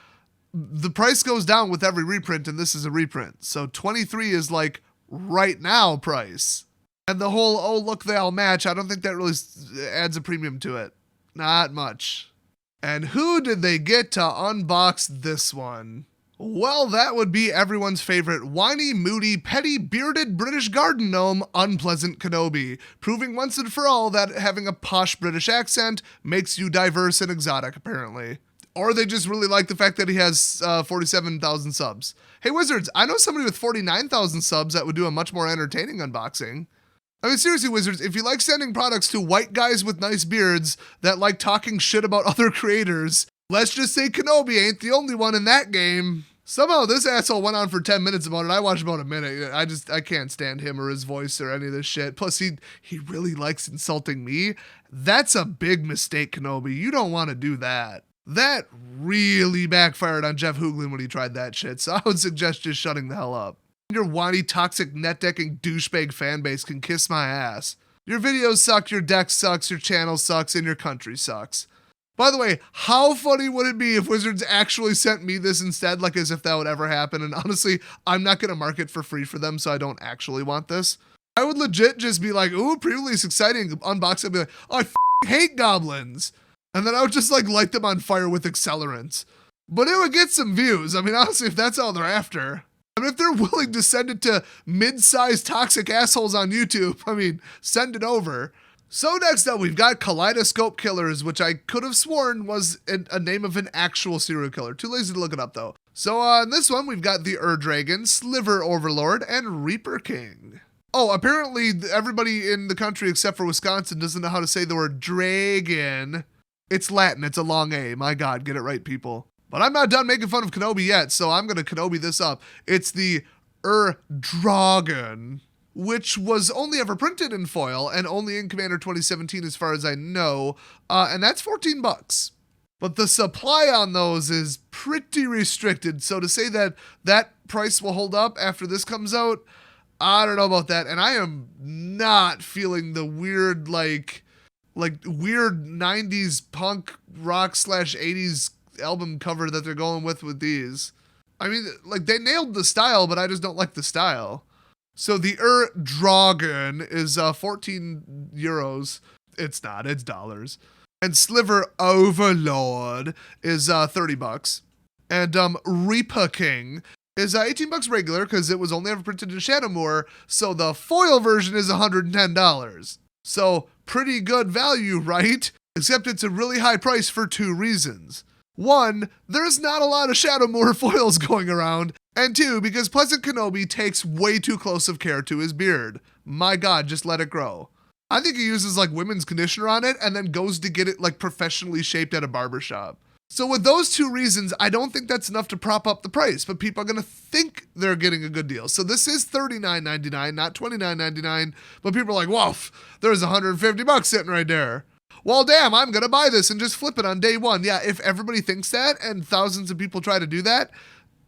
the price goes down with every reprint, and this is a reprint. So 23 is like right now price. And the whole, oh, look, they all match, I don't think that really adds a premium to it. Not much. And who did they get to unbox this one? Well, that would be everyone's favorite whiny, moody, petty, bearded British garden gnome, Unpleasant Kenobi, proving once and for all that having a posh British accent makes you diverse and exotic, apparently. Or they just really like the fact that he has 47,000 subs. Hey, Wizards, I know somebody with 49,000 subs that would do a much more entertaining unboxing. I mean, seriously, Wizards, if you like sending products to white guys with nice beards that like talking shit about other creators, let's just say Kenobi ain't the only one in that game. Somehow this asshole went on for 10 minutes about it. I watched about a minute. I can't stand him or his voice or any of this shit. Plus, he really likes insulting me. That's a big mistake, Kenobi. You don't want to do that. That really backfired on Jeff Hoogland when he tried that shit, so I would suggest just shutting the hell up. Your whiny, toxic, net-decking douchebag fanbase can kiss my ass. Your videos suck, your deck sucks, your channel sucks, and your country sucks. By the way, how funny would it be if Wizards actually sent me this instead, like as if that would ever happen? And honestly, I'm not going to mark it for free for them, so I don't actually want this. I would legit just be like, ooh, pre-release exciting, unbox it, and be like, oh, I hate goblins. And then I would just like light them on fire with accelerants. But it would get some views. I mean, honestly, if that's all they're after. I mean, if they're willing to send it to mid-sized toxic assholes on YouTube, I mean, send it over. So next up, we've got Kaleidoscope Killers, which I could have sworn was a name of an actual serial killer. Too lazy to look it up, though. So on this one, we've got the Dragon, Sliver Overlord, and Reaper King. Oh, apparently everybody in the country except for Wisconsin doesn't know how to say the word dragon. It's Latin. It's a long A. My God, get it right, people. But I'm not done making fun of Kenobi yet, so I'm going to Kenobi this up. It's the Dragon, which was only ever printed in foil and only in Commander 2017 as far as I know, and that's $14. But the supply on those is pretty restricted, so to say that that price will hold up after this comes out, I don't know about that. And I am not feeling the weird, like weird 90s punk rock / 80s album cover that they're going with these. I mean, like, they nailed the style, but I just don't like the style. So the Dragon is 14 euros. It's not, it's dollars. And Sliver Overlord is $30. And Reaper King is $18 regular because it was only ever printed in Shadowmoor. So the foil version is $110. So pretty good value, right? Except it's a really high price for two reasons. One, there's not a lot of Shadowmoor foils going around. And two, because Pleasant Kenobi takes way too close of care to his beard. My God, just let it grow. I think he uses like women's conditioner on it and then goes to get it like professionally shaped at a barbershop. So with those two reasons, I don't think that's enough to prop up the price, but people are going to think they're getting a good deal. So this is $39.99, not $29.99, but people are like, whoa, there's $150 sitting right there. Well, damn, I'm going to buy this and just flip it on day one. Yeah, if everybody thinks that and thousands of people try to do that,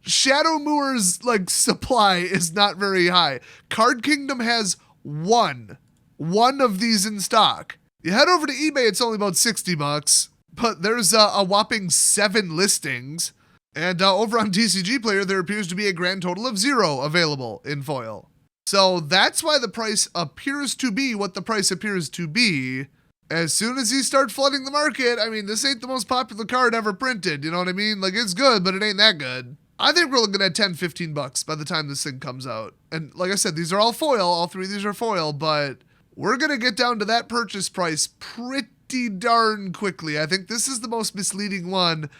Shadowmoor's like supply is not very high. Card Kingdom has one of these in stock. You head over to eBay, it's only about $60, but there's a whopping 7 listings. And over on TCG Player, there appears to be a grand total of 0 available in foil. So that's why the price appears to be what the price appears to be. As soon as you start flooding the market, I mean, this ain't the most popular card ever printed, you know what I mean? Like, it's good, but it ain't that good. I think we're looking at $10-15 by the time this thing comes out. And like I said, these are all foil, all 3 of these are foil, but we're going to get down to that purchase price pretty darn quickly. I think this is the most misleading one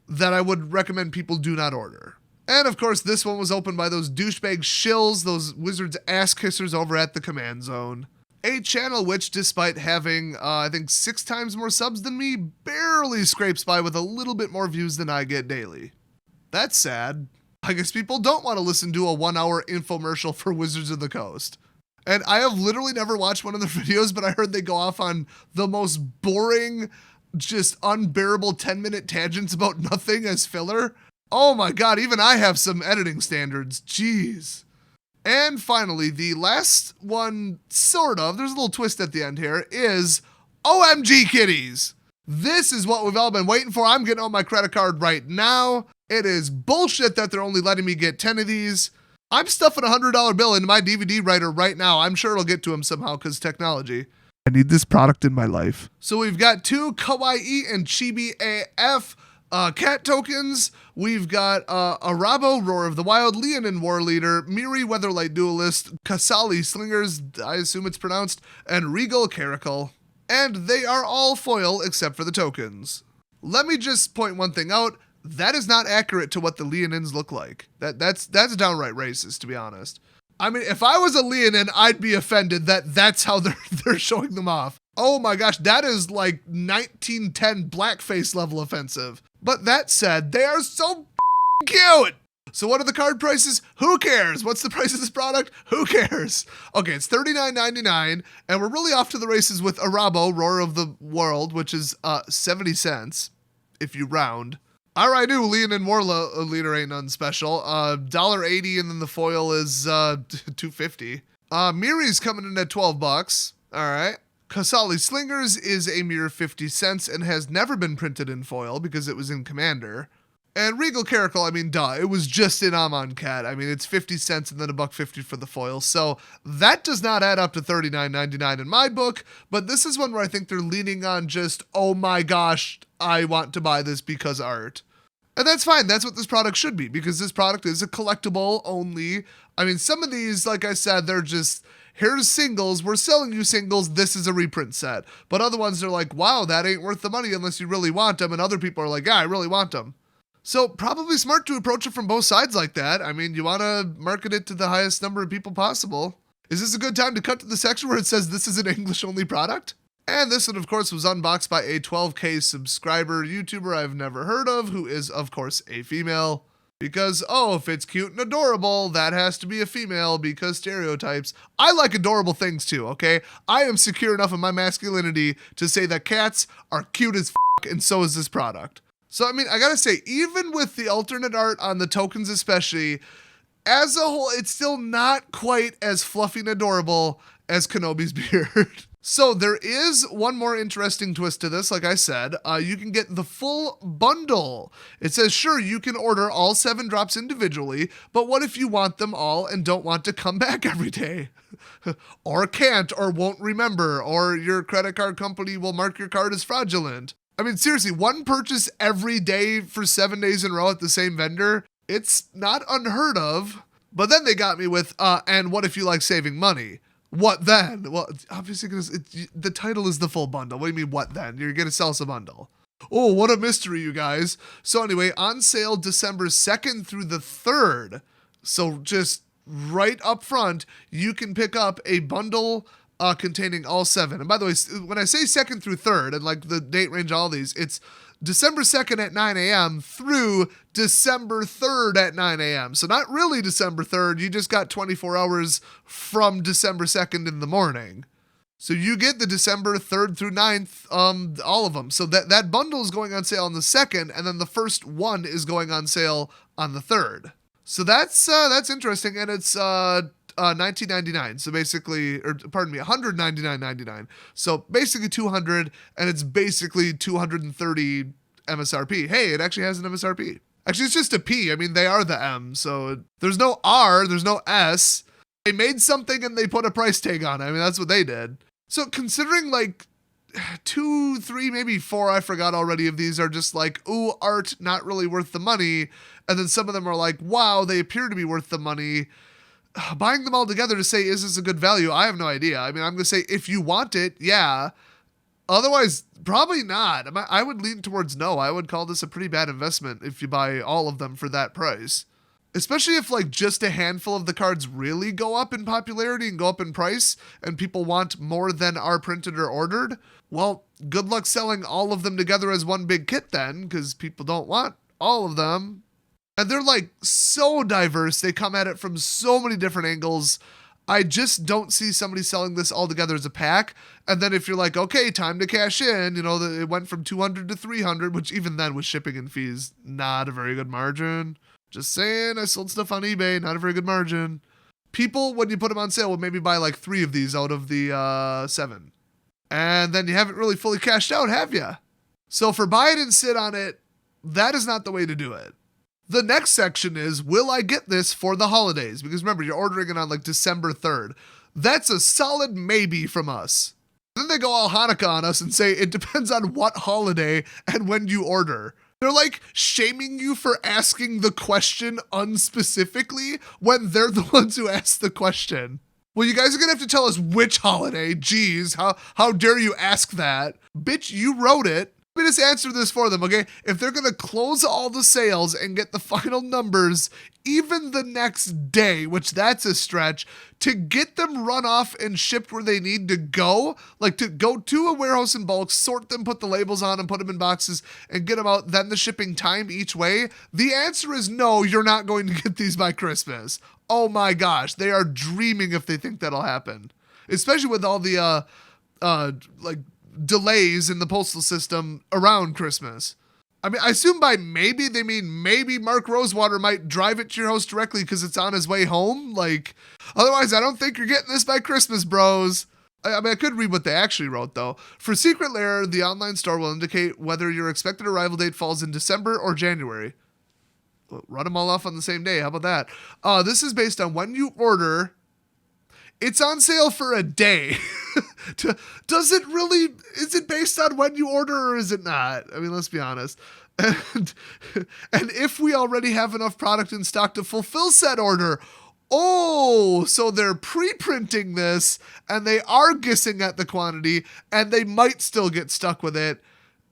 that I would recommend people do not order. And of course, this one was opened by those douchebag shills, those wizards ass kissers over at the Command Zone. A channel which, despite having, I think 6 times more subs than me, barely scrapes by with a little bit more views than I get daily. That's sad. I guess people don't want to listen to a 1-hour infomercial for Wizards of the Coast. And I have literally never watched one of their videos, but I heard they go off on the most boring, just unbearable 10-minute tangents about nothing as filler. Oh my God, even I have some editing standards. Jeez. And finally, the last one, sort of, there's a little twist at the end here, is OMG Kitties. This is what we've all been waiting for. I'm getting on my credit card right now. It is bullshit that they're only letting me get 10 of these. I'm stuffing a $100 bill into my DVD writer right now. I'm sure it'll get to him somehow because technology. I need this product in my life. So we've got 2 Kawaii and Chibi AF cat tokens. We've got Arabo, Roar of the Wild, Leonin War Leader, Miri Weatherlight Duelist, Kasali Slingers, I assume it's pronounced, and Regal Caracal. And they are all foil except for the tokens. Let me just point one thing out. That is not accurate to what the Leonins look like. That's downright racist, to be honest. I mean, if I was a Leonin, I'd be offended that that's how they're showing them off. Oh my gosh, that is like 1910 blackface level offensive. But that said, they are so cute. So what are the card prices? Who cares? What's the price of this product? Who cares? Okay, it's $39.99, and we're really off to the races with Arabo, Roar of the World, which is 70 cents, if you round. I knew Leonin War Leader ain't none special. $1.80, and then the foil is $2.50. Miri's coming in at $12. All right. Kasali Slingers is a mere 50 cents and has never been printed in foil because it was in Commander. And Regal Caracal, I mean, duh, it was just an Amon Cat. I mean, it's 50 cents and then $1.50 for the foil. So that does not add up to $39.99 in my book. But this is one where I think they're leaning on just, oh my gosh, I want to buy this because art. And that's fine. That's what this product should be, because this product is a collectible only. I mean, some of these, like I said, they're just, here's singles. We're selling you singles. This is a reprint set. But other ones are like, wow, that ain't worth the money unless you really want them. And other people are like, yeah, I really want them. So probably smart to approach it from both sides like that. I mean, you want to market it to the highest number of people possible. Is this a good time to cut to the section where it says this is an English-only product? And this one, of course, was unboxed by a 12K subscriber YouTuber I've never heard of, who is, of course, a female. Because, oh, if it's cute and adorable, that has to be a female, because stereotypes. I like adorable things too, okay? I am secure enough in my masculinity to say that cats are cute as f***, and so is this product. So, I mean, I gotta say, even with the alternate art on the tokens especially, as a whole, it's still not quite as fluffy and adorable as Kenobi's beard. So there is one more interesting twist to this. Like I said, you can get the full bundle. It says, sure, you can order all 7 drops individually, but what if you want them all and don't want to come back every day? Or can't, or won't remember, or your credit card company will mark your card as fraudulent. I mean, seriously, one purchase every day for 7 days in a row at the same vendor, it's not unheard of. But then they got me with, and what if you like saving money? What then? Well, obviously, the title is the full bundle. What do you mean, what then? You're going to sell us a bundle. Oh, what a mystery, you guys. So anyway, on sale December 2nd through the 3rd. So just right up front, you can pick up a bundle containing all 7. And by the way, when I say 2nd through 3rd, and like the date range, all these, it's December 2nd at 9 a.m. through December 3rd at 9 a.m. So not really December 3rd, you just got 24 hours from December 2nd in the morning. So you get the December 3rd through 9th, all of them. So that bundle is going on sale on the 2nd, and then the first one is going on sale on the 3rd. So that's interesting, and it's $19.99. So basically, or pardon me, $199.99. So basically $200, and it's basically $230 MSRP. Hey, it actually has an MSRP. Actually, it's just a P. I mean, they are the M, so there's no R, there's no S. They made something and they put a price tag on it. I mean, that's what they did. So considering like 2, 3, maybe 4, I forgot already, of these are just like, ooh, art, not really worth the money. And then some of them are like, wow, they appear to be worth the money. Buying them all together to say, is this a good value? I have no idea. I mean, I'm going to say, if you want it, yeah. Otherwise, probably not. I would lean towards no. I would call this a pretty bad investment if you buy all of them for that price. Especially if like just a handful of the cards really go up in popularity and go up in price and people want more than are printed or ordered. Well, good luck selling all of them together as one big kit then, because people don't want all of them. And they're like so diverse. They come at it from so many different angles. I just don't see somebody selling this all together as a pack. And then if you're like, okay, time to cash in, you know, it went from 200 to 300, which even then with shipping and fees, not a very good margin. Just saying, I sold stuff on eBay, not a very good margin. People, when you put them on sale, will maybe buy like 3 of these out of the 7. And then you haven't really fully cashed out, have you? So for buy it and sit on it, that is not the way to do it. The next section is, will I get this for the holidays? Because remember, you're ordering it on like December 3rd. That's a solid maybe from us. Then they go all Hanukkah on us and say it depends on what holiday and when you order. They're like shaming you for asking the question unspecifically when they're the ones who asked the question. Well, you guys are going to have to tell us which holiday. Jeez, how dare you ask that? Bitch, you wrote it. Let me just answer this for them, okay? If they're going to close all the sales and get the final numbers even the next day, which that's a stretch, to get them run off and shipped where they need to go, like to go to a warehouse in bulk, sort them, put the labels on and put them in boxes and get them out, then the shipping time each way, the answer is no, you're not going to get these by Christmas. Oh my gosh, they are dreaming if they think that'll happen. Especially with all the, delays in the postal system around Christmas. I mean, I assume by maybe they mean maybe Mark Rosewater might drive it to your house directly because it's on his way home. Like, otherwise, I don't think you're getting this by Christmas, bros. I mean, I could read what they actually wrote, though. For Secret Lair, the online store will indicate whether your expected arrival date falls in December or January. Run them all off on the same day. How about that? This is based on when you order. It's on sale for a day. Is it based on when you order or is it not? I mean, let's be honest. And if we already have enough product in stock to fulfill said order, so they're pre-printing this and they are guessing at the quantity and they might still get stuck with it.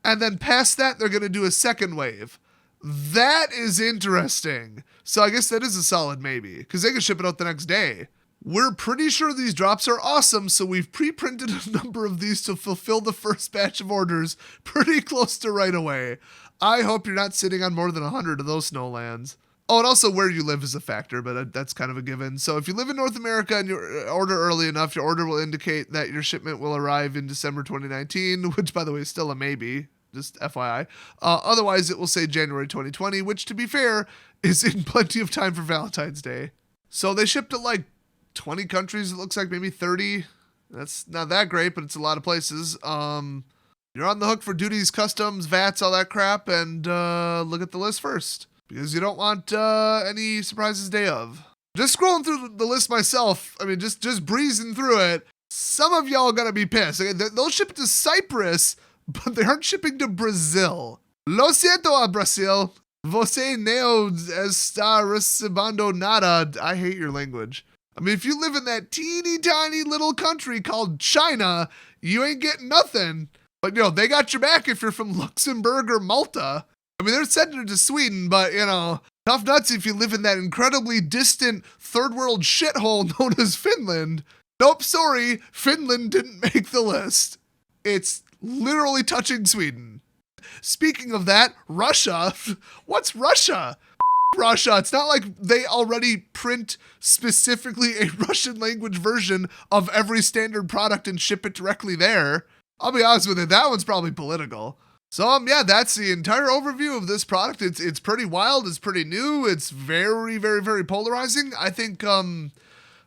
And then past that, they're going to do a second wave. That is interesting. So I guess that is a solid maybe because they can ship it out the next day. We're pretty sure these drops are awesome, so we've pre-printed a number of these to fulfill the first batch of orders pretty close to right away. I hope you're not sitting on more than 100 of those snowlands. Oh, and also where you live is a factor, but that's kind of a given. So if you live in North America and you order early enough, your order will indicate that your shipment will arrive in December 2019, which, by the way, is still a maybe, just FYI. Otherwise, it will say January 2020, which, to be fair, is in plenty of time for Valentine's Day. So they shipped to like 20 countries, it looks like, maybe 30. That's not that great, but it's a lot of places. You're on the hook for duties, customs, VATs, all that crap, and look at the list first, because you don't want any surprises day of. Just scrolling through the list myself, I mean, just breezing through it, some of y'all are gonna be pissed. Okay, they'll ship to Cyprus, but they aren't shipping to Brazil. Lo siento a Brazil. Você não está recebendo nada. I hate your language. I mean, if you live in that teeny tiny little country called China, you ain't getting nothing. But, they got your back if you're from Luxembourg or Malta. I mean, they're sending it to Sweden, but, tough nuts if you live in that incredibly distant third world shithole known as Finland. Nope, sorry, Finland didn't make the list. It's literally touching Sweden. Speaking of that, Russia. What's Russia? Russia. It's not like they already print specifically a Russian language version of every standard product and ship it directly there. I'll be honest with you, that one's probably political. So that's the entire overview of this product. It's pretty wild, it's pretty new, it's very, very, very polarizing. I think at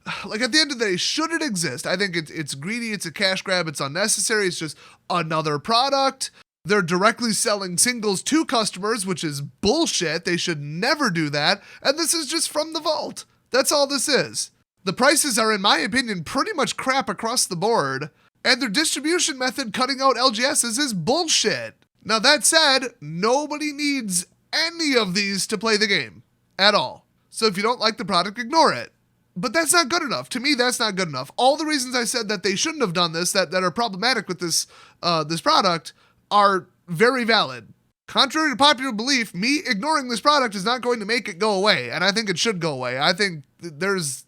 the end of the day, should it exist? I think it's greedy, it's a cash grab, it's unnecessary, it's just another product. They're directly selling singles to customers, which is bullshit. They should never do that. And this is just from the vault. That's all this is. The prices are, in my opinion, pretty much crap across the board. And their distribution method cutting out LGSs is bullshit. Now that said, nobody needs any of these to play the game. At all. So if you don't like the product, ignore it. But that's not good enough. To me, that's not good enough. All the reasons I said that they shouldn't have done this, that are problematic with this product, are very valid. Contrary to popular belief, me ignoring this product is not going to make it go away, and I think it should go away. I think there's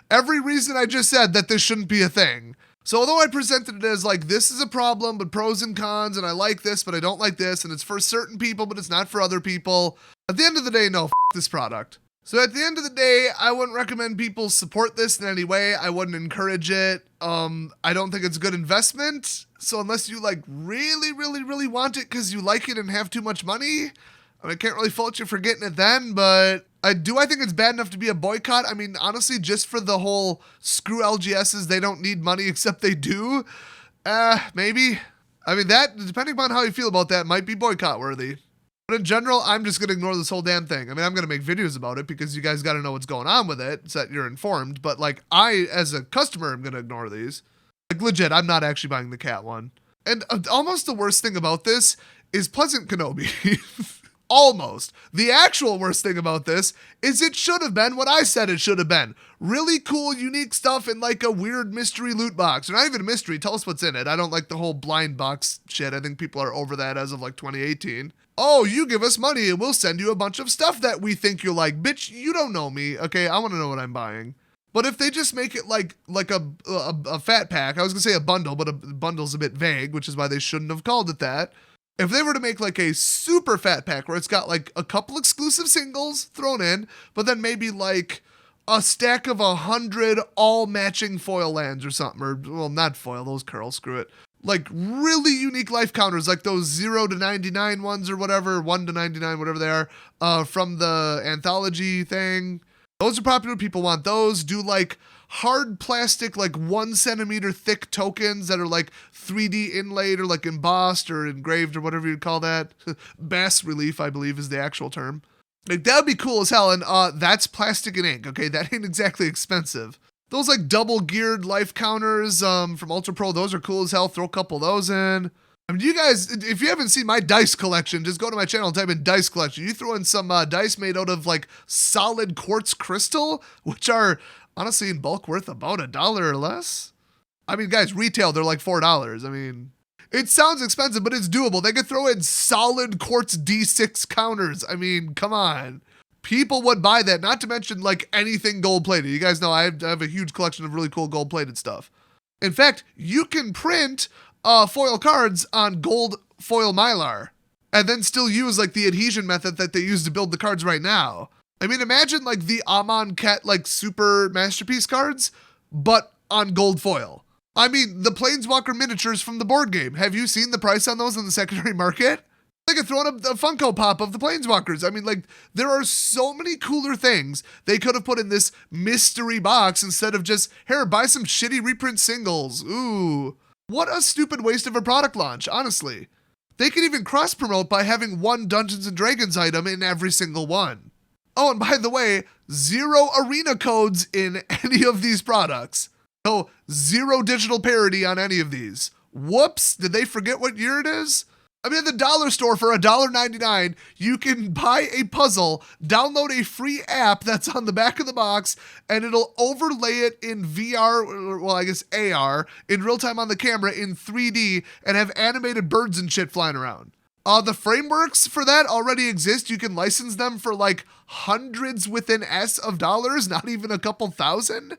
every reason I just said that this shouldn't be a thing. So although I presented it as like, this is a problem, but pros and cons, and I like this, but I don't like this, and it's for certain people, but it's not for other people, at the end of the day, no, this product. So at the end of the day, I wouldn't recommend people support this in any way. I wouldn't encourage it. I don't think it's a good investment. So unless you really, really, really want it because you like it and have too much money, I can't really fault you for getting it then, but I think it's bad enough to be a boycott. I mean, honestly, just for the whole screw LGSs, they don't need money except they do. Maybe. I mean, that, depending upon how you feel about that, might be boycott worthy. But in general, I'm just going to ignore this whole damn thing. I mean, I'm going to make videos about it because you guys got to know what's going on with it so that you're informed. But I, as a customer, am going to ignore these. Legit, I'm not actually buying the cat one. And almost the worst thing about this is Pleasant Kenobi. Almost. The actual worst thing about this is it should have been what I said it should have been. Really cool, unique stuff in a weird mystery loot box. Or not even a mystery, tell us what's in it. I don't like the whole blind box shit. I think people are over that as of 2018. Oh, you give us money and we'll send you a bunch of stuff that we think you like. Bitch, you don't know me. Okay, I want to know what I'm buying. But if they just make it like a fat pack, I was going to say a bundle, but a bundle's a bit vague, which is why they shouldn't have called it that. If they were to make a super fat pack where it's got a couple exclusive singles thrown in, but then maybe a stack of 100 all matching foil lands or something, or, well, not foil, those curl, screw it. Really unique life counters, those 0 to 99 ones or whatever, 1 to 99, whatever they are, from the anthology thing. Those are popular, people want those. Do hard plastic, 1 centimeter thick tokens that are 3D inlaid or embossed or engraved or whatever you'd call that. Bas relief, I believe, is the actual term. Like, that would be cool as hell, and that's plastic and ink, okay? That ain't exactly expensive. Those, like, double geared life counters from Ultra Pro, those are cool as hell. Throw a couple of those in. I mean, you guys, if you haven't seen my dice collection, just go to my channel and type in dice collection. You throw in some dice made out of, like, solid quartz crystal, which are, honestly, in bulk worth about $1 or less. I mean, guys, retail, they're like $4. I mean, it sounds expensive, but it's doable. They could throw in solid quartz D6 counters. I mean, come on. People would buy that, not to mention, like, anything gold-plated. You guys know I have a huge collection of really cool gold-plated stuff. In fact, you can print foil cards on gold foil mylar and then still use, like, the adhesion method that they use to build the cards right now. I mean, imagine, like, the OMG Cat, like, super masterpiece cards, but on gold foil. I mean, the Planeswalker miniatures from the board game. Have you seen the price on those in the secondary market? They could throw in a Funko Pop of the Planeswalkers. I mean, like, there are so many cooler things they could have put in this mystery box instead of just, here, buy some shitty reprint singles. Ooh. What a stupid waste of a product launch, honestly. They could even cross-promote by having one Dungeons & Dragons item in every single one. Oh, and by the way, 0 arena codes in any of these products. No, 0 digital parity on any of these. Whoops, did they forget what year it is? I mean, at the dollar store for $1.99, you can buy a puzzle, download a free app that's on the back of the box, and it'll overlay it in VR, or, well, I guess AR, in real time on the camera in 3D, and have animated birds and shit flying around. The frameworks for that already exist. You can license them for like hundreds within S of dollars, not even a couple thousand.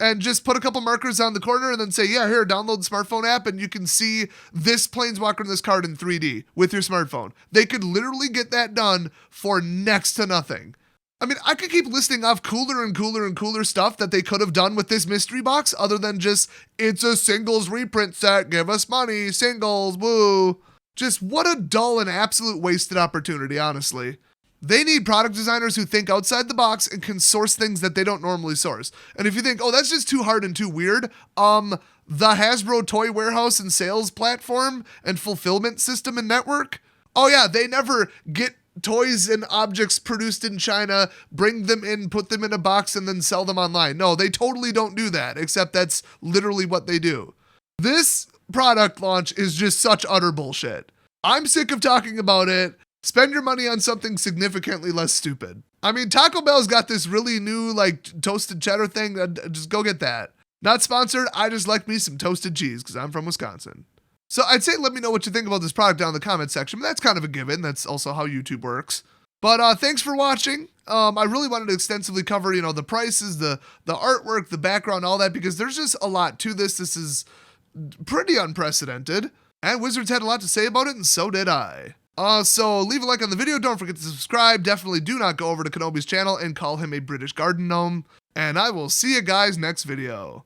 And just put a couple markers on the corner and then say, yeah, here, download the smartphone app and you can see this Planeswalker in this card in 3D with your smartphone. They could literally get that done for next to nothing. I mean, I could keep listing off cooler and cooler and cooler stuff that they could have done with this mystery box other than just, it's a singles reprint set, give us money, singles, woo. Just what a dull and absolute wasted opportunity, honestly. They need product designers who think outside the box and can source things that they don't normally source. And if you think, oh, that's just too hard and too weird, the Hasbro Toy Warehouse and sales platform and fulfillment system and network, oh yeah, they never get toys and objects produced in China, bring them in, put them in a box, and then sell them online. No, they totally don't do that, except that's literally what they do. This product launch is just such utter bullshit. I'm sick of talking about it. Spend your money on something significantly less stupid. I mean, Taco Bell's got this really new, like, toasted cheddar thing. Just go get that. Not sponsored. I just like me some toasted cheese because I'm from Wisconsin. So I'd say let me know what you think about this product down in the comment section. But that's kind of a given. That's also how YouTube works. But thanks for watching. I really wanted to extensively cover, the prices, the artwork, the background, all that, because there's just a lot to this. This is pretty unprecedented. And Wizards had a lot to say about it, and so did I. So leave a like on the video. Don't forget to subscribe. Definitely do not go over to Kenobi's channel and call him a British garden gnome. And I will see you guys next video.